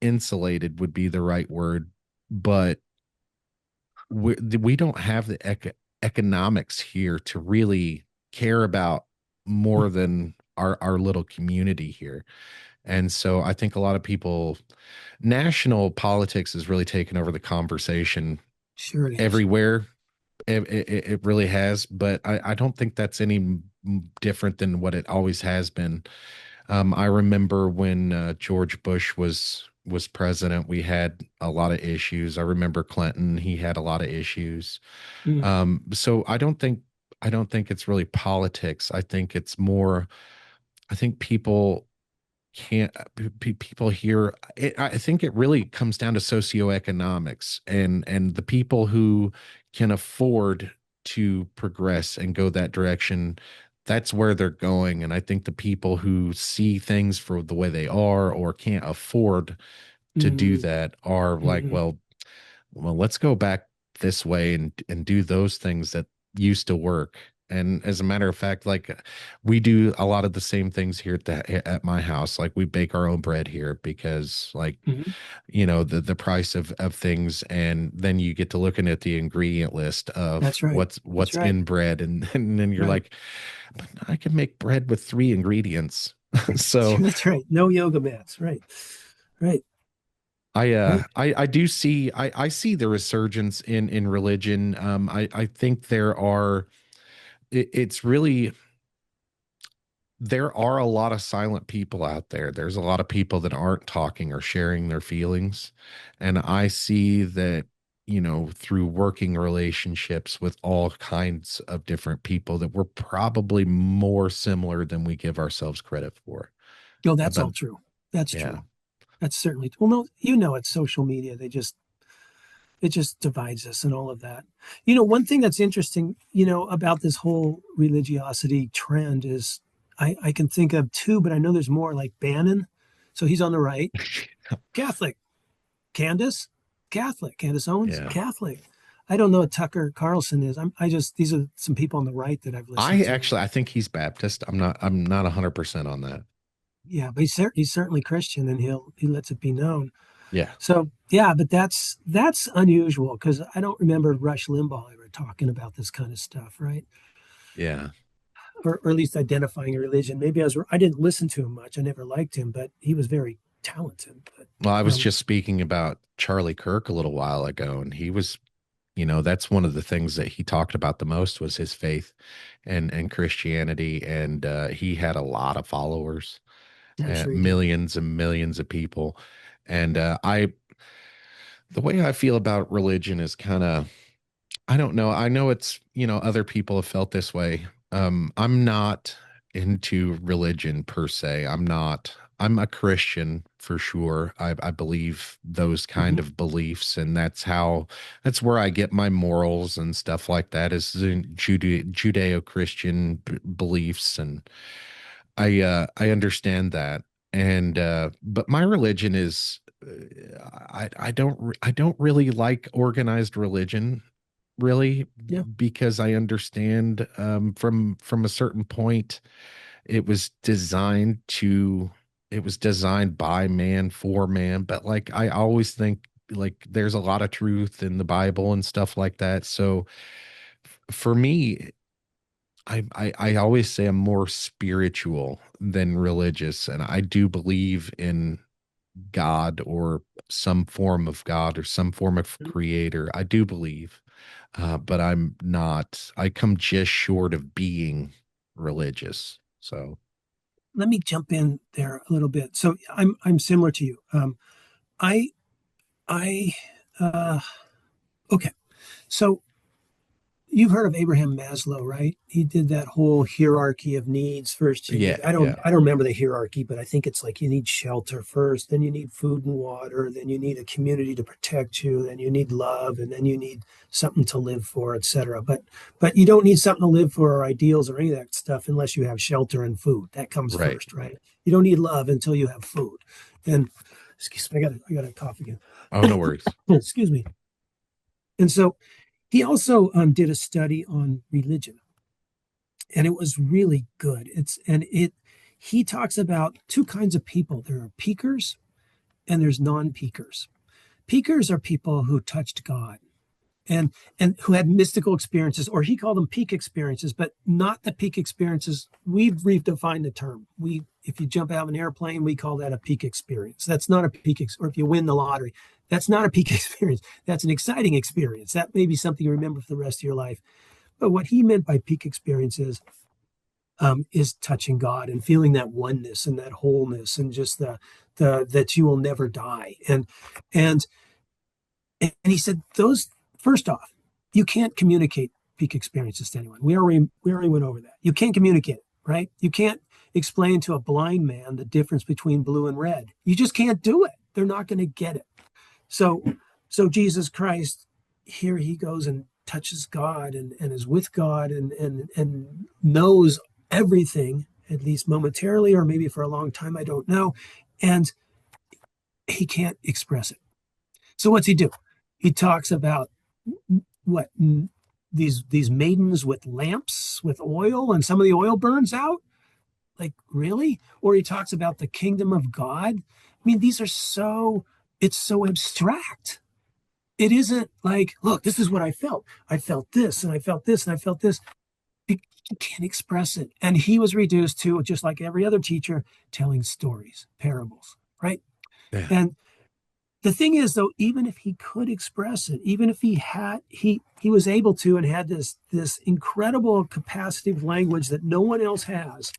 insulated would be the right word, but we don't have the economics here to really care about more than our little community here. And so I think a lot of people, national politics has really taken over the conversation Sure it has. everywhere. It really has, but I don't think that's any different than what it always has been. I remember when George Bush was president, we had a lot of issues. I remember Clinton, he had a lot of issues. Mm. So I don't think it's really politics. I think it's more, I think people can't people here I think it really comes down to socioeconomics and the people who can afford to progress and go that direction, that's where they're going. And I think the people who see things for the way they are or can't afford to do Mm. that are like, Mm. well, let's go back this way and do those things that used to work. And as a matter of fact, like we do a lot of the same things here at my house. Like we bake our own bread here because like, Mm. you know, the price of things, and then you get to looking at the ingredient list of That's right. That's what's right. in bread, and then you're Right. like, but I can make bread with three ingredients. So That's right. No yoga mats. Right. Right. Right. I do see I see the resurgence in religion. I think there are it's really, there are a lot of silent people out there. There's a lot of people that aren't talking or sharing their feelings. And I see that, you know, through working relationships with all kinds of different people, that we're probably more similar than we give ourselves credit for. No, that's But all true. That's yeah. true. That's certainly well. No, you know, it's social media. It just divides us and all of that. You know, one thing that's interesting, you know, about this whole religiosity trend is I can think of two, but I know there's more like Bannon. So he's on the right, Catholic. Candace, Catholic. Candace Owens, Yeah. Catholic. I don't know what Tucker Carlson is. I just these are some people on the right that I've listened to. I think he's Baptist. I'm not 100% on that. Yeah, but he's certainly Christian, and he lets it be known. Yeah. So yeah, but that's unusual because I don't remember Rush Limbaugh ever talking about this kind of stuff, right? Yeah. Or at least identifying a religion. Maybe I didn't listen to him much. I never liked him, but he was very talented. But Well, I was um, just speaking about Charlie Kirk a little while ago, and he was, you know, that's one of the things that he talked about the most was his faith and Christianity, and he had a lot of followers, I'm sure he did. millions and millions of people. And the way I feel about religion is kind of, I don't know. I know it's, you know, other people have felt this way. I'm not into religion per se. I'm a Christian for sure. I believe those kind Hmm. of beliefs, and that's where I get my morals and stuff like that is in Judeo-Christian beliefs. And I understand that. And but my religion is, I don't really like organized religion really, Yeah. because I understand from a certain point it was it was designed by man for man, but like I always think like there's a lot of truth in the Bible and stuff like that. So for me, I always say I'm more spiritual than religious, and I do believe in God or some form of God or some form of creator. I do believe, but I'm not. I come just short of being religious. So, Let me jump in there a little bit. So I'm similar to you. I I uh, okay. So you've heard of Abraham Maslow, right? He did that whole hierarchy of needs. First, you yeah, need, yeah, I don't remember the hierarchy, but I think it's like you need shelter first, then you need food and water, then you need a community to protect you, then you need love, and then you need something to live for, etc. But you don't need something to live for or ideals or any of that stuff unless you have shelter and food. That comes right. first, right? You don't need love until you have food. And excuse me, I got a cough again. Oh, no worries. Excuse me. And so he also did a study on religion, and it was really good. He talks about two kinds of people. There are peakers and there's non-peakers. Peakers are people who touched God and who had mystical experiences, or he called them peak experiences, but not the peak experiences. We've redefined the term. We If you jump out of an airplane, we call that a peak experience. That's not a or if you win the lottery, that's not a peak experience. That's an exciting experience. That may be something you remember for the rest of your life. But what he meant by peak experiences is touching God and feeling that oneness and that wholeness and just the that you will never die. And and he said those, first off, you can't communicate peak experiences to anyone. We already went over that. You can't communicate it, right? You can't explain to a blind man the difference between blue and red. You just can't do it. They're not going to get it. So so Jesus Christ, here he goes and touches God and is with God and knows everything, at least momentarily, or maybe for a long time, I don't know. And he can't express it. So what's he do? He talks about what, these maidens with lamps with oil, and some of the oil burns out. Like, really? Or he talks about the kingdom of God. I mean, these are so, it's so abstract. It isn't like, look, this is what I felt. I felt this, and I felt this, and I felt this. You can't express it. And he was reduced to, just like every other teacher, telling stories, parables, right? Yeah, And the thing is, though, even if he could express it, even if he was able to and had this incredible capacity of language that no one else has,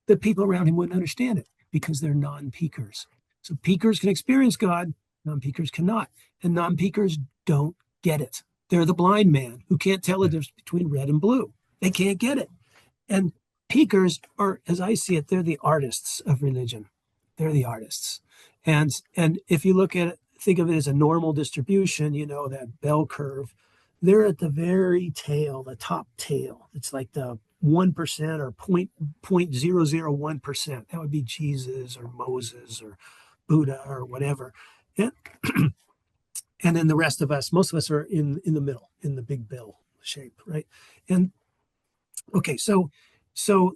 the people around him wouldn't understand it because they're non-peakers. So peakers can experience God, non-peakers cannot. And non-peakers don't get it. They're the blind man who can't tell the yeah, difference between red and blue. They can't get it. And peakers are, as I see it, they're the artists of religion. They're the artists. And if you look at it, think of it as a normal distribution, that bell curve, they're at the very tail, the top tail. It's like the 1% or 0.001%. That would be Jesus or Moses or Buddha or whatever. And, and then the rest of us, most of us are in the middle, in the big bell shape, right? And okay, so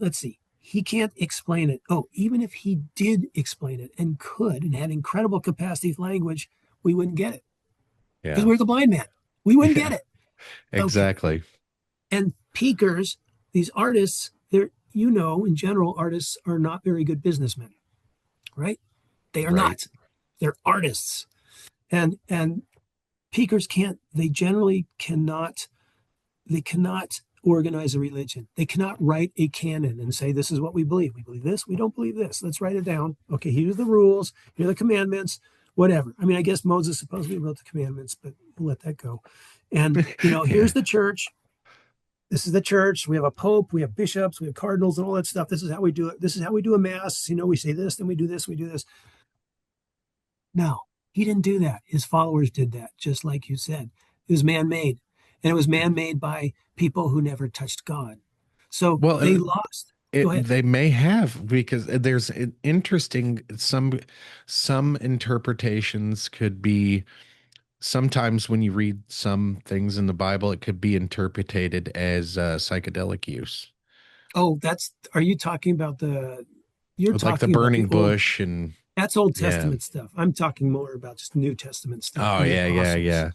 let's see. He can't explain it. Oh, even if he did explain it and could and had incredible capacity of language, we wouldn't get it because yeah, we're the blind man. We wouldn't get yeah, it. Okay. exactly. And peakers, these artists, in general, artists are not very good businessmen, right? They are Right. not. They're artists. And peakers can't, they generally cannot, they cannot organize a religion. They cannot write a canon and say, this is what we believe. We believe this. We don't believe this. Let's write it down. Okay, here's the rules. Here are the commandments, whatever. I mean, I guess Moses supposedly wrote the commandments, but we'll let that go. And, Yeah. here's the church. This is the church. We have a pope. We have bishops. We have cardinals and all that stuff. This is how we do it. This is how we do a mass. We say this, then we do this, we do this. No, he didn't do that. His followers did that, just like you said. It was man made. And it was man made by people who never touched God. So Well, they lost. Go ahead. they may have because there's an interesting some interpretations could be sometimes when you read some things in the Bible, it could be interpreted as psychedelic use, Are you talking about you're like the talking about the burning old, bush and that's Old yeah. Testament stuff. I'm talking more about just New Testament stuff Oh from the yeah, yeah, apostles. yeah.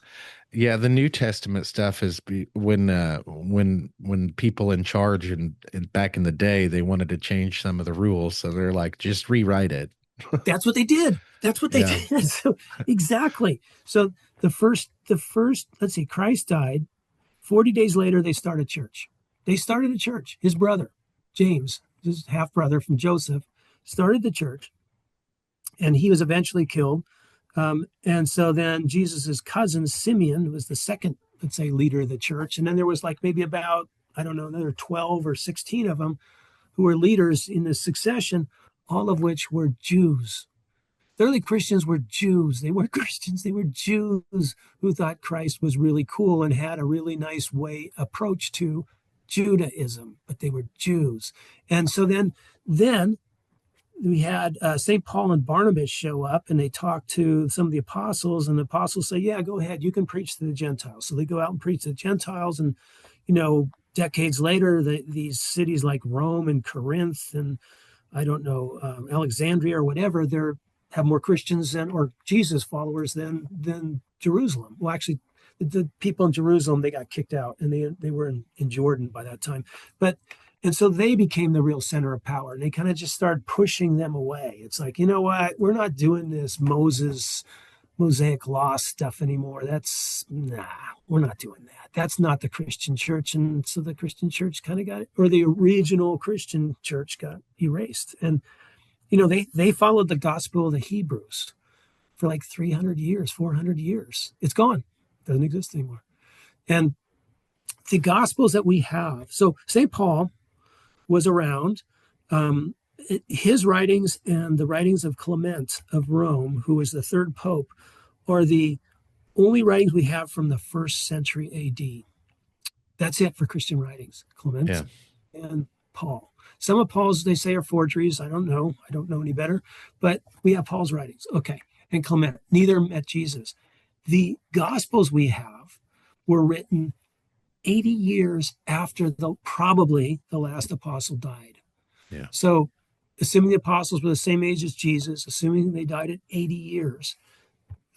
Yeah, the New Testament stuff is when people in charge and back in the day they wanted to change some of the rules, so they're like just rewrite it. That's what they did. That's what they Yeah. did. So exactly. So let's see, Christ died. 40 days later, they started church. They started a church. His brother, James, his half brother from Joseph, started the church, and he was eventually killed. And so then Jesus's cousin Simeon was the second, let's say, leader of the church. And then there was like maybe about, I don't know, another 12 or 16 of them who were leaders in this succession, all of which were Jews. The early Christians were Jews. They weren't Christians. They were Jews who thought Christ was really cool and had a really nice way approach to Judaism, but they were Jews. And so then we had St. Paul and Barnabas show up, and they talk to some of the apostles, and the apostles say, yeah, go ahead, you can preach to the Gentiles. So they go out and preach to the Gentiles, and decades later, these cities like Rome and Corinth and I don't know, Alexandria or whatever, they have more Christians or Jesus followers than Jerusalem. Well, actually, the people in Jerusalem, they got kicked out, and they were in Jordan by that time. But and so they became the real center of power, and they kind of just started pushing them away. It's like, you know what, we're not doing this Mosaic law stuff anymore. We're not doing that. That's not the Christian church. And so the Christian church kind of got it, or the original Christian church got erased. And, they followed the gospel of the Hebrews for like 300 years, 400 years. It's gone. Doesn't exist anymore. And the gospels that we have, so St. Paul was around. His writings and the writings of Clement of Rome, who was the third pope, are the only writings we have from the first century AD. That's it for Christian writings, Yeah. Clement and Paul. Some of Paul's, they say, are forgeries. I don't know. I don't know any better. But we have Paul's writings. Okay. And Clement. Neither met Jesus. The Gospels we have were written 80 years after probably the last apostle died. Yeah. So, assuming the apostles were the same age as Jesus, assuming they died at 80 years,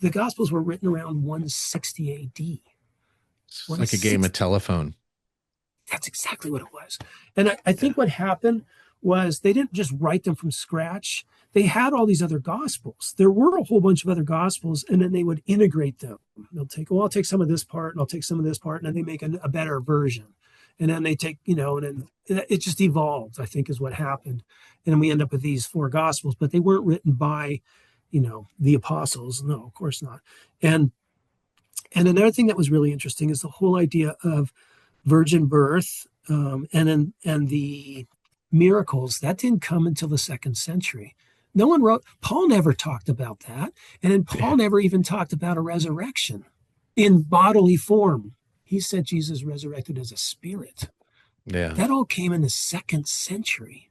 the Gospels were written around 160 AD. It's like a game of 160. telephone. That's exactly what it was. And I Yeah. think what happened was they didn't just write them from scratch. They had all these other gospels. There were a whole bunch of other gospels, and then they would integrate them. I'll take some of this part, and I'll take some of this part, and then they make a better version. And then they take, and then it just evolved, I think, is what happened. And then we end up with these four gospels, but they weren't written by, the apostles. No, of course not. And another thing that was really interesting is the whole idea of virgin birth, and the miracles that didn't come until the second century. No one wrote. Paul never talked about that, and then Paul Yeah. never even talked about a resurrection in bodily form. He said Jesus resurrected as a spirit. Yeah. That all came in the second century.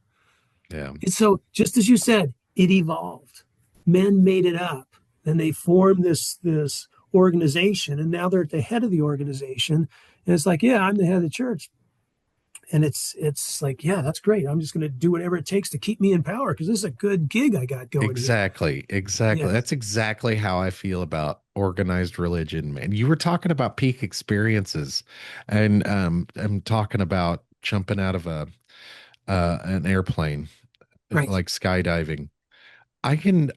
Yeah. And so, just as you said, it evolved. Men made it up, and they formed this organization, and now they're at the head of the organization. And it's like, yeah, I'm the head of the church, and it's like, yeah, that's great. I'm just going to do whatever it takes to keep me in power because this is a good gig I got going here. Exactly. Exactly. Yeah, That's exactly how I feel about organized religion, man. You were talking about peak experiences, and I'm talking about jumping out of a an airplane, right. like skydiving. I can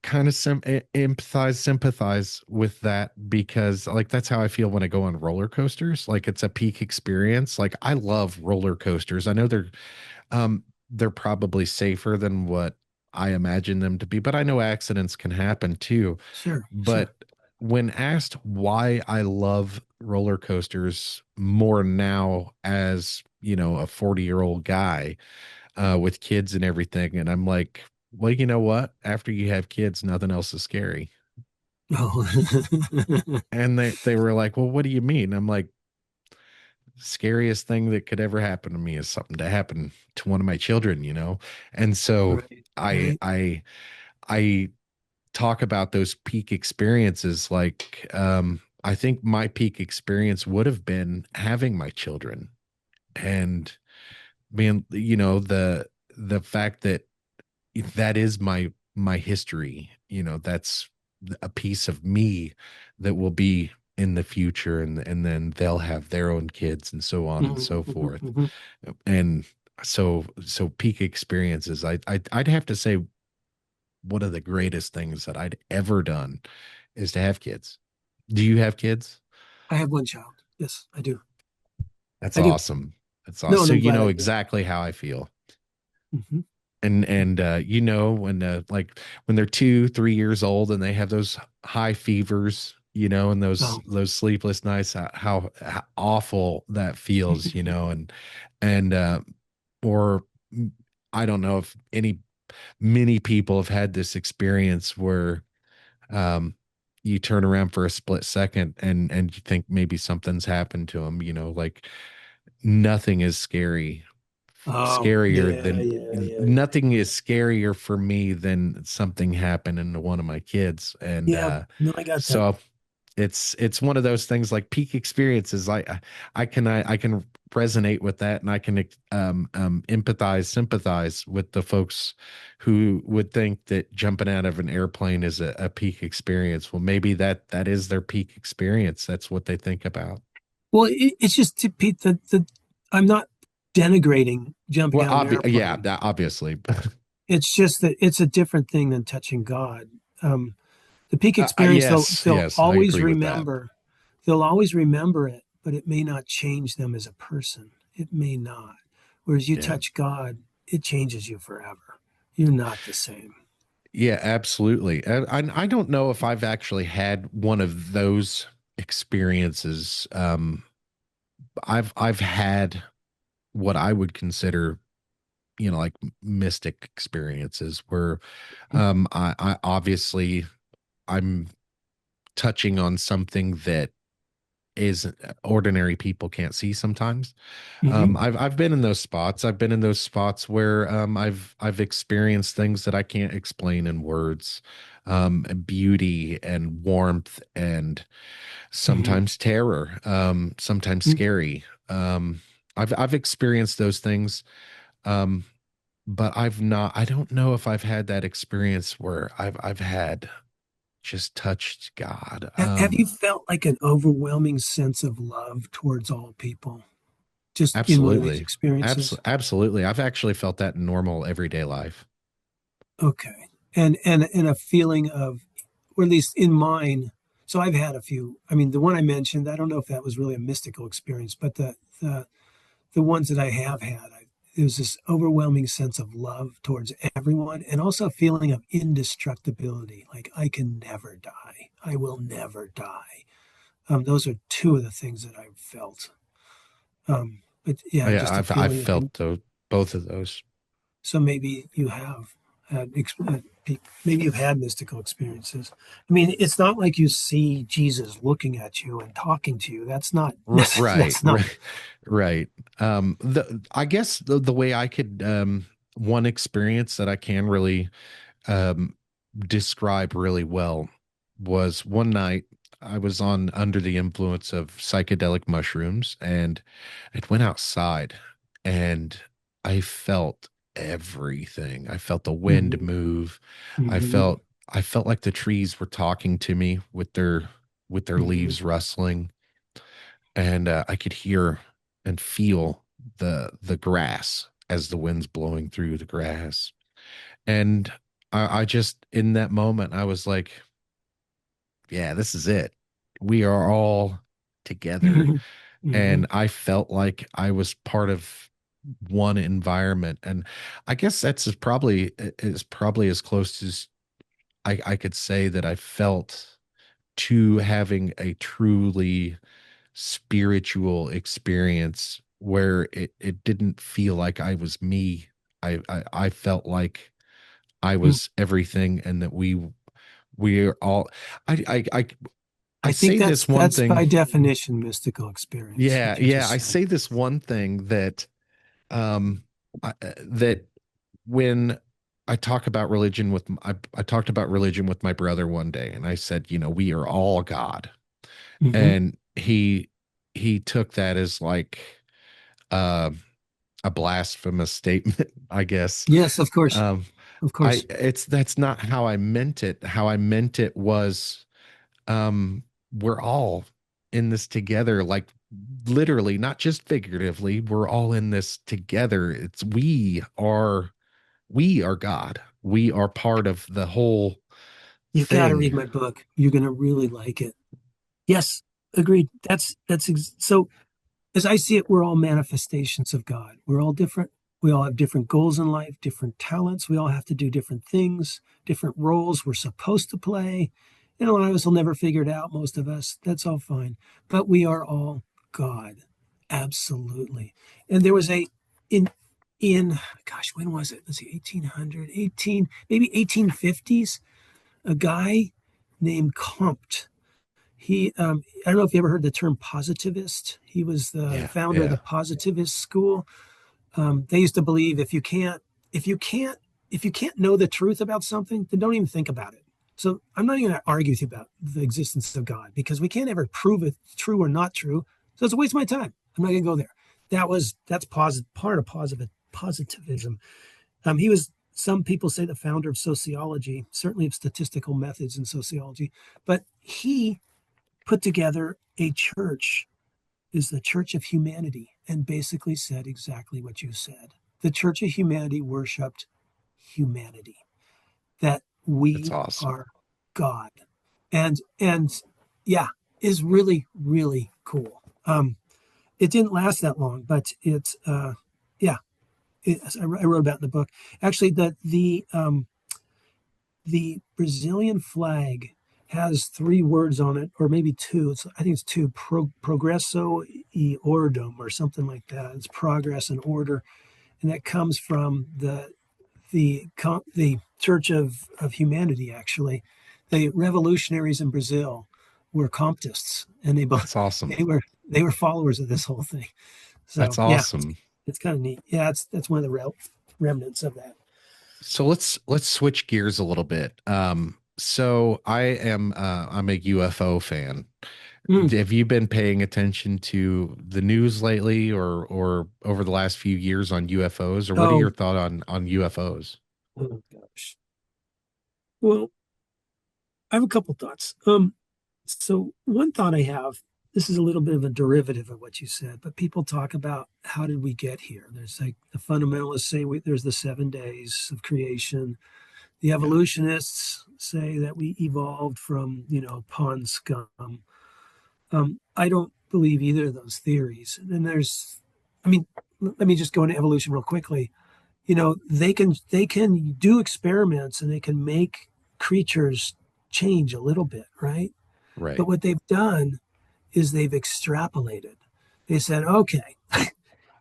kind of empathize, sympathize with that because like that's how I feel when I go on roller coasters. Like it's a peak experience. Like I love roller coasters. I know they're probably safer than what I imagine them to be, but I know accidents can happen too. Sure, sure. But when asked why I love roller coasters more now as, a 40-year-old guy, with kids and everything. And I'm like, well, you know what? After you have kids, nothing else is scary. Oh, And they were like, well, what do you mean? I'm like, scariest thing that could ever happen to me is something to happen to one of my children. And so right, I right. I I talk about those peak experiences like I think my peak experience would have been having my children and being, the fact that that is my history, that's a piece of me that will be in the future, and then they'll have their own kids and so on and Mhm, so mhm, forth. mhm. And so peak experiences, I'd have to say one of the greatest things that I'd ever done is to have kids. Do you have kids? I have one child. Yes, I do. That's I do. awesome. That's awesome. No, So and I'm you glad know I do. exactly how I feel. Hmm. And you know when like when they're 2 3 years old and they have those high fevers, you know, and Oh, those sleepless nights, how awful that feels, you know. And or I don't know if many people have had this experience where um you turn around for a split second and you think maybe something's happened to them, you know, like nothing is oh, scarier yeah, than yeah, yeah, yeah. nothing is scarier for me than something happening to one of my kids. And Yeah, no, I got that. so it's one of those things like peak experiences. I can resonate with that, and I can empathize, sympathize with the folks who would think that jumping out of an airplane is a peak experience. Well, maybe that is their peak experience. That's what they think about. Well, it's just to Pete the I'm not denigrating jumping Well, out of an yeah, airplane. that obviously. It's just that it's a different thing than touching God. The peak experience, Yes, they'll yes, I always agree with that. remember. They'll always remember it, but it may not change them as a person. It may not. Whereas you Yeah. touch God, it changes you forever. You're not the same. Yeah, absolutely. And I don't know if I've actually had one of those experiences. I've had what I would consider, you know, like mystic experiences where I obviously I'm touching on something that is ordinary people can't see sometimes. Mm-hmm. I've been in those spots. I've been in those spots where I've experienced things that I can't explain in words, and beauty and warmth and Mm-hmm. sometimes terror, sometimes Mm-hmm. scary. I've experienced those things, um, but I've not. I don't know if I've had that experience where I've had just touched God. Have you felt like an overwhelming sense of love towards all people just in one of these Absolutely. experiences? Absolutely. I've actually felt that in normal everyday life. Okay. And a feeling of, or at least in mine, so I've had a few. I mean, the one I mentioned, I don't know if that was really a mystical experience, but the ones that I have had, there was this overwhelming sense of love towards everyone, and also a feeling of indestructibility, like I can never die. I will never die. Those are two of the things that I've felt. But Oh, yeah, yeah, just a I've feeling of felt both of those. so maybe you have had maybe you've had mystical experiences. I mean, it's not like you see Jesus looking at you and talking to you. That's not Right, that's not. right, right. I guess the way I could one experience that I can really um describe really well was one night I was on under the influence of psychedelic mushrooms and it went outside and I felt everything. I felt the wind Hmm. move. I Hmm. felt I felt like the trees were talking to me with their Hmm. leaves rustling and I could hear and feel the grass as the wind's blowing through the grass. And I just in that moment I was like, yeah, this is it. We are all together. Hmm. Hmm. And I felt like I was part of one environment. And I guess that's probably as close as I could say that I felt to having a truly spiritual experience where it didn't feel like I was me. I felt like I was everything and that we are all I I I think say this one that's thing. by definition mystical experience. Yeah, What you yeah. just I said. say this one thing that um that when I talk about religion with I talked about religion with my brother one day and I said, you know, we are all God. Hmm. And he took that as like uh, a blasphemous statement, I guess. Yes, of course, Um of I course. it's that's not how I meant it. How I meant it was we're all in this together, like literally, not just figuratively. We're all in this together. We are God. we are part of the whole You've got to read thing. my book. You're going to really like it. Yes, agreed. So as I see it, we're all manifestations of God. We're all different. We all have different goals in life, different talents. We all have to do different things, different roles we're supposed to play. A lot of us will never figure it out, most of us. That's all fine. But we are all God. Absolutely. And there was in, in, gosh, when was it? Let's see, 1800, maybe 1850s, a guy named Comte. I don't know if you ever heard the term positivist. He was the Yeah, founder of the yeah, positivist school. They used to believe if you can't, if you can't know the truth about something, then don't even think about it. So I'm not even going to argue with you about the existence of God because we can't ever prove it true or not true. So it's a waste of my time. I'm not going to go there. That's part of positivism. He was, some people say, the founder of sociology, certainly of statistical methods in sociology, but he put together a church, is the Church of Humanity, and basically said exactly what you said. The Church of Humanity worshiped humanity, that it's we awesome. are God. And yeah, is really, really cool. It didn't last that long, but yeah, I wrote about it in the book. Actually, the Brazilian flag has three words on it, or maybe two. I think it's two: progresso e ordem, or something like that. It's progress and order, and that comes from the Church of Humanity. Actually, the revolutionaries in Brazil were Comtists, and That's awesome. they were they were followers of this whole thing. That's So yeah, awesome. it's kind of neat. Yeah, that's one of the remnants of that. So let's switch gears a little bit. So I'm a UFO fan. Mm. Have you been paying attention to the news lately or over the last few years on UFOs, or what are your Oh, thoughts on UFOs? oh gosh. Well, I have a couple thoughts. So one thought I have, this is a little bit of a derivative of what you said, but people talk about how did we get here? There's like the fundamentalists say there's the 7 days of creation. The Yeah, evolutionists say that we evolved from, pond scum. I don't believe either of those theories. And then I mean, let me just go into evolution real quickly. They can do experiments and they can make creatures change a little bit, right? But right. what they've done is they've extrapolated. They said, okay,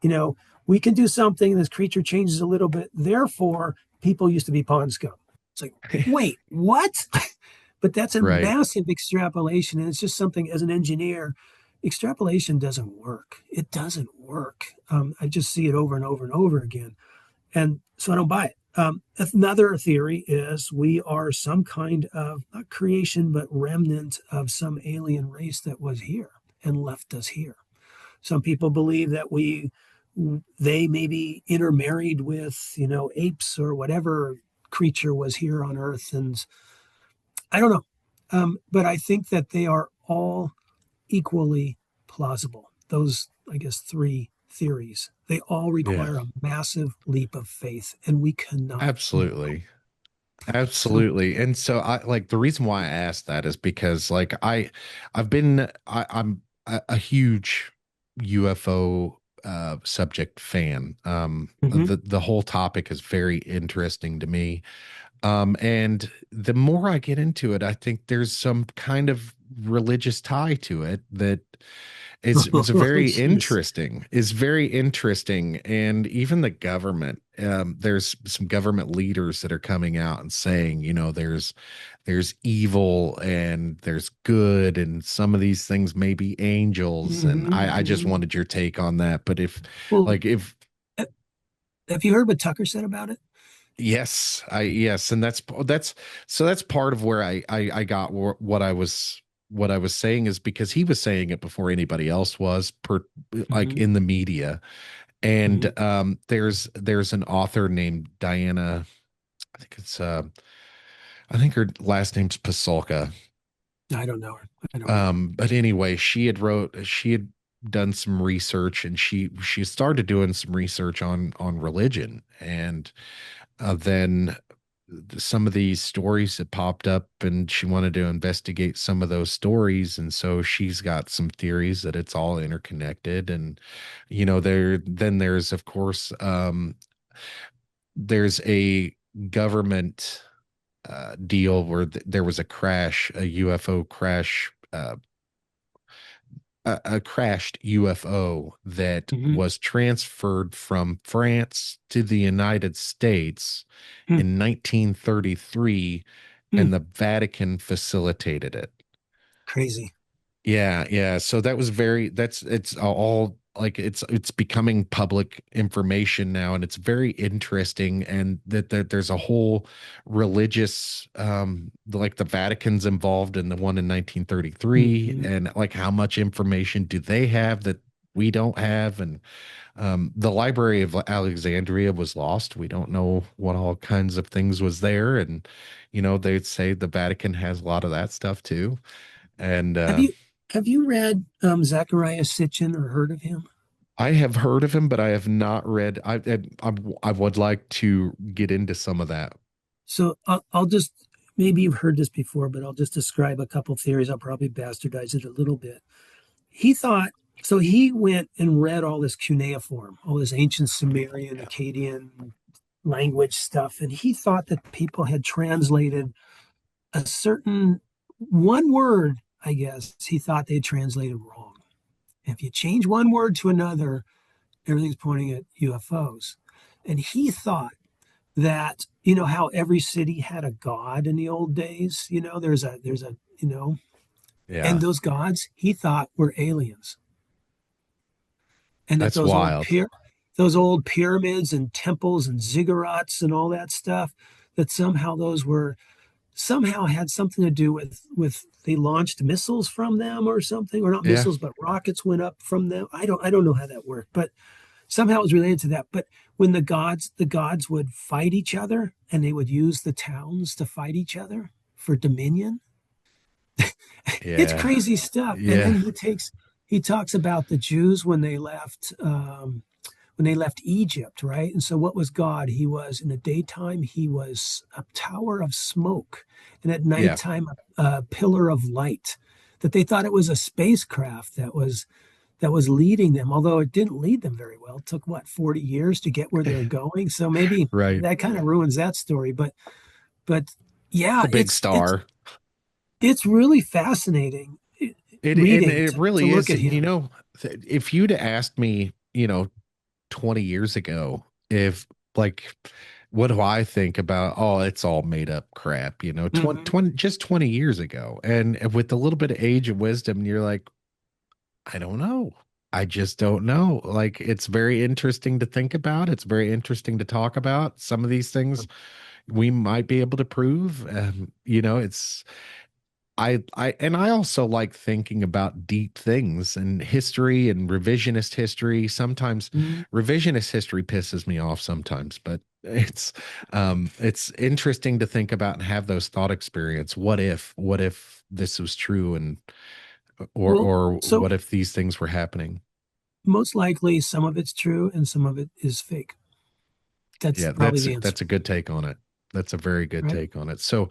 you know, we can do something, this creature changes a little bit, therefore people used to be pond scum. It's like, wait, what? But that's a Right. massive extrapolation, and it's just something, as an engineer, extrapolation doesn't work. It doesn't work. I just see it over and over and over again, and so I don't buy it. Another theory is we are some kind of, not creation, but remnant of some alien race that was here and left us here. Some people believe that they maybe intermarried with, apes or whatever creature was here on Earth, and I don't know. But I think that they are all equally plausible. Those, I guess, three theories. They all Yeah. require a massive leap of faith, and we cannot know. Absolutely. So, Absolutely. And so I like the reason why I asked that is because like I've been I'm a huge UFO subject fan. mhm. The whole topic is very interesting to me. And the more I get into it, I think there's some kind of religious tie to it that it's a Oh, very jeez. interesting. It's very interesting, and even the government. There's some government leaders that are coming out and saying, there's evil and there's good, and some of these things may be angels. And I just Mhm. wanted your take on that. But Well, if uh, have you heard what Tucker said about it? yes, and that's part of where I got what I was saying is because he was saying it before anybody else was like Hmm. in the media. Hmm. And there's an author named Diana. I think it's I think her last name's Pasulka. I don't know her. I don't know her. But anyway, she had done some research, and she started doing some research on religion. And then some of these stories that popped up, and she wanted to investigate some of those stories. And so she's got some theories that it's all interconnected. And, there's, of course, there's a government deal where there was a crash, a UFO crash, a crashed UFO that Hmm. was transferred from France to the United States Hmm. in 1933, Hmm. and the Vatican facilitated it. Crazy. Yeah, yeah. So that was it's all like it's becoming public information now, and it's very interesting. And that there's a whole religious, like the Vatican's involved in the one in 1933, Hmm. and like how much information do they have that we don't have? And the Library of Alexandria was lost. We don't know what all kinds of things was there, and they'd say the Vatican has a lot of that stuff too. And Have you have you read Zachariah Sitchin or heard of him? I have heard of him, but I have not read. I would like to get into some of that. So I'll just, maybe you've heard this before, but I'll just describe a couple theories. I'll probably bastardize it a little bit. He thought, so he went and read all this cuneiform, all this ancient Sumerian, Yeah. Akkadian language stuff, and he thought that people had translated a certain one word, I guess, he thought they translated wrong. If you change one word to another, everything's pointing at UFOs. And he thought that, how every city had a god in the old days, there's a, and Yeah, those gods he thought were aliens. And that that's wild. those old pyramids and temples and ziggurats and all that stuff, that somehow those were somehow had something to do with they launched missiles from them or something, or not Yeah, missiles, but rockets went up from them. I don't know how that worked, but somehow it was related to that. But when the gods would fight each other, and they would use the towns to fight each other for dominion. It's yeah, crazy stuff. And then yeah, he talks about the Jews when they left Egypt, right? And so what was God? He was, in the daytime, he was a tower of smoke, and at yeah. nighttime a pillar of light. That they thought it was a spacecraft that was leading them, although it didn't lead them very well. It took, what, 40 years to get where they were going. So maybe Right. that kind of ruins that story. But It's yeah, a big it's star. it's really fascinating And reading it to really look is. at him. If you'd asked me, 20 years ago, if like, what do I think about? Oh, it's all made up crap. 20, Mhm. 20 just 20 years ago, and with a little bit of age and wisdom, you're like, I don't know. I just don't know. Like, it's very interesting to think about. It's very interesting to talk about. Some of these things we might be able to prove. I also like thinking about deep things and history and revisionist history. Sometimes Mhm. revisionist history pisses me off sometimes, but it's interesting to think about and have those thought experience. What if this was true, and or Well, or so what if these things were happening? most likely some of it's true and some of it is fake. That's Yeah, probably that's the answer, that's a good take on it. That's a very good right? take on it. So,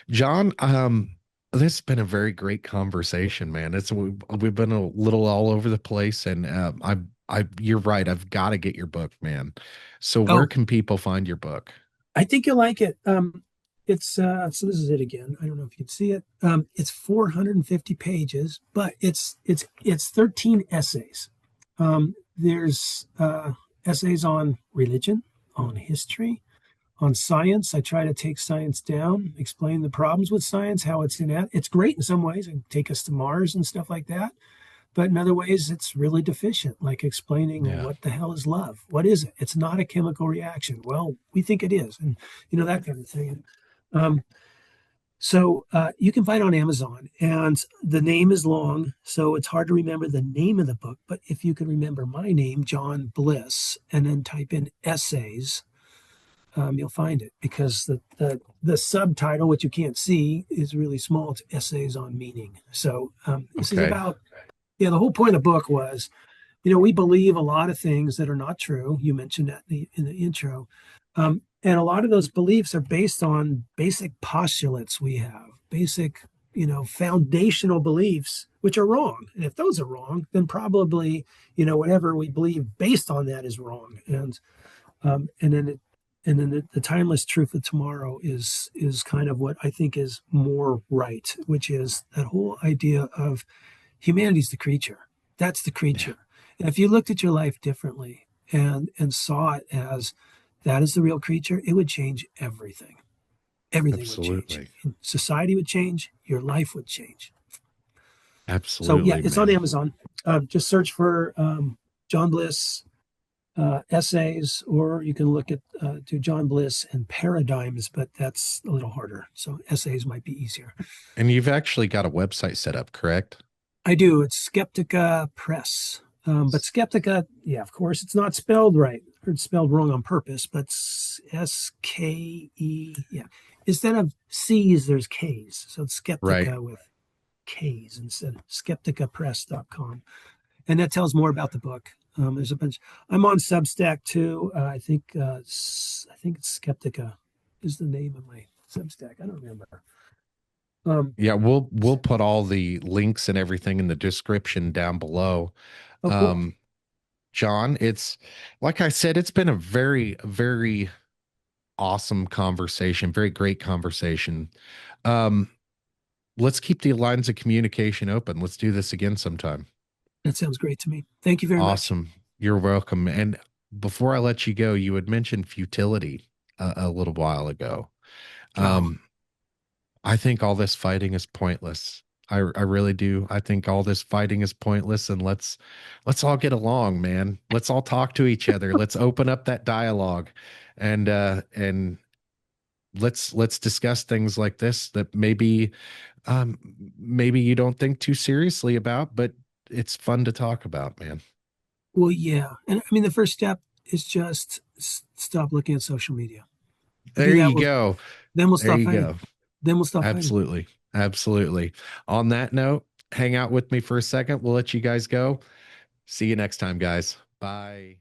John, this has been a very great conversation, man. We've been a little all over the place, and you're right. I've got to get your book, man. So, where Oh, can people find your book? I think you'll like it. It's so this is it again. I don't know if you can see it. It's 450 pages, but it's 13 essays. There's essays on religion, on history, on science. I try to take science down, explain the problems with science, how it's great in some ways, and take us to Mars and stuff like that. But in other ways, it's really deficient, like explaining Yeah. what the hell is love? What is it? It's not a chemical reaction. Well, we think it is, and that kind of thing. Um, so you can find it on Amazon, and the name is long, so it's hard to remember the name of the book. But if you can remember my name, John Bliss, and then type in essays, you'll find it, because the subtitle, which you can't see, is really small. It's essays on meaning. So this is Okay. about, yeah, the whole point of the book was, we believe a lot of things that are not true. You mentioned that in the intro. And a lot of those beliefs are based on basic postulates we have, basic, foundational beliefs, which are wrong. And if those are wrong, then probably, whatever we believe based on that is wrong. And then the timeless truth of tomorrow is kind of what I think is more right, which is that whole idea of humanity's the creature. That's the Yeah, creature. And if you looked at your life differently and saw it as that is the real creature, it would change everything. Everything would change. absolutely. Society would change. Your life would change. So yeah, Absolutely, it's on man. Amazon. Just search for John Bliss essays, or you can look at to John Bliss and paradigms, but that's a little harder. So essays might be easier. And you've actually got a website set up, correct? I do. It's Skeptica Press. But Skeptica, yeah, of course, it's not spelled right. Or it's spelled wrong on purpose, but SKE, yeah. Instead of C's, there's K's. So it's Right. Skeptica with K's instead. Skepticapress.com. And that tells more about the book. There's a bunch. I'm on Substack too. I think it's Skeptica is the name of my Substack. I don't remember. Um, Yeah, we'll put all the links and everything in the description down below. oh, cool. Um, John, it's like I said, it's been a very, very awesome conversation, very great conversation. Um, let's keep the lines of communication open. Let's do this again sometime. That sounds great to me. Thank you very much. Awesome. You're welcome. And before I let you go, you had mentioned futility a little while ago. Oh, Um, I think all this fighting is pointless. I really do. I think all this fighting is pointless, and let's all get along, man. Let's all talk to each other. Let's open up that dialogue, and let's discuss things like this that um maybe you don't think too seriously about, but it's fun to talk about, man. well, yeah. And I mean, the first step is just stop looking at social media. You do There that, you go. then we'll There stop you fighting. go. Then we'll stop fighting. Absolutely. Absolutely. On that note, hang out with me for a second. We'll let you guys go. See you next time, guys. Bye.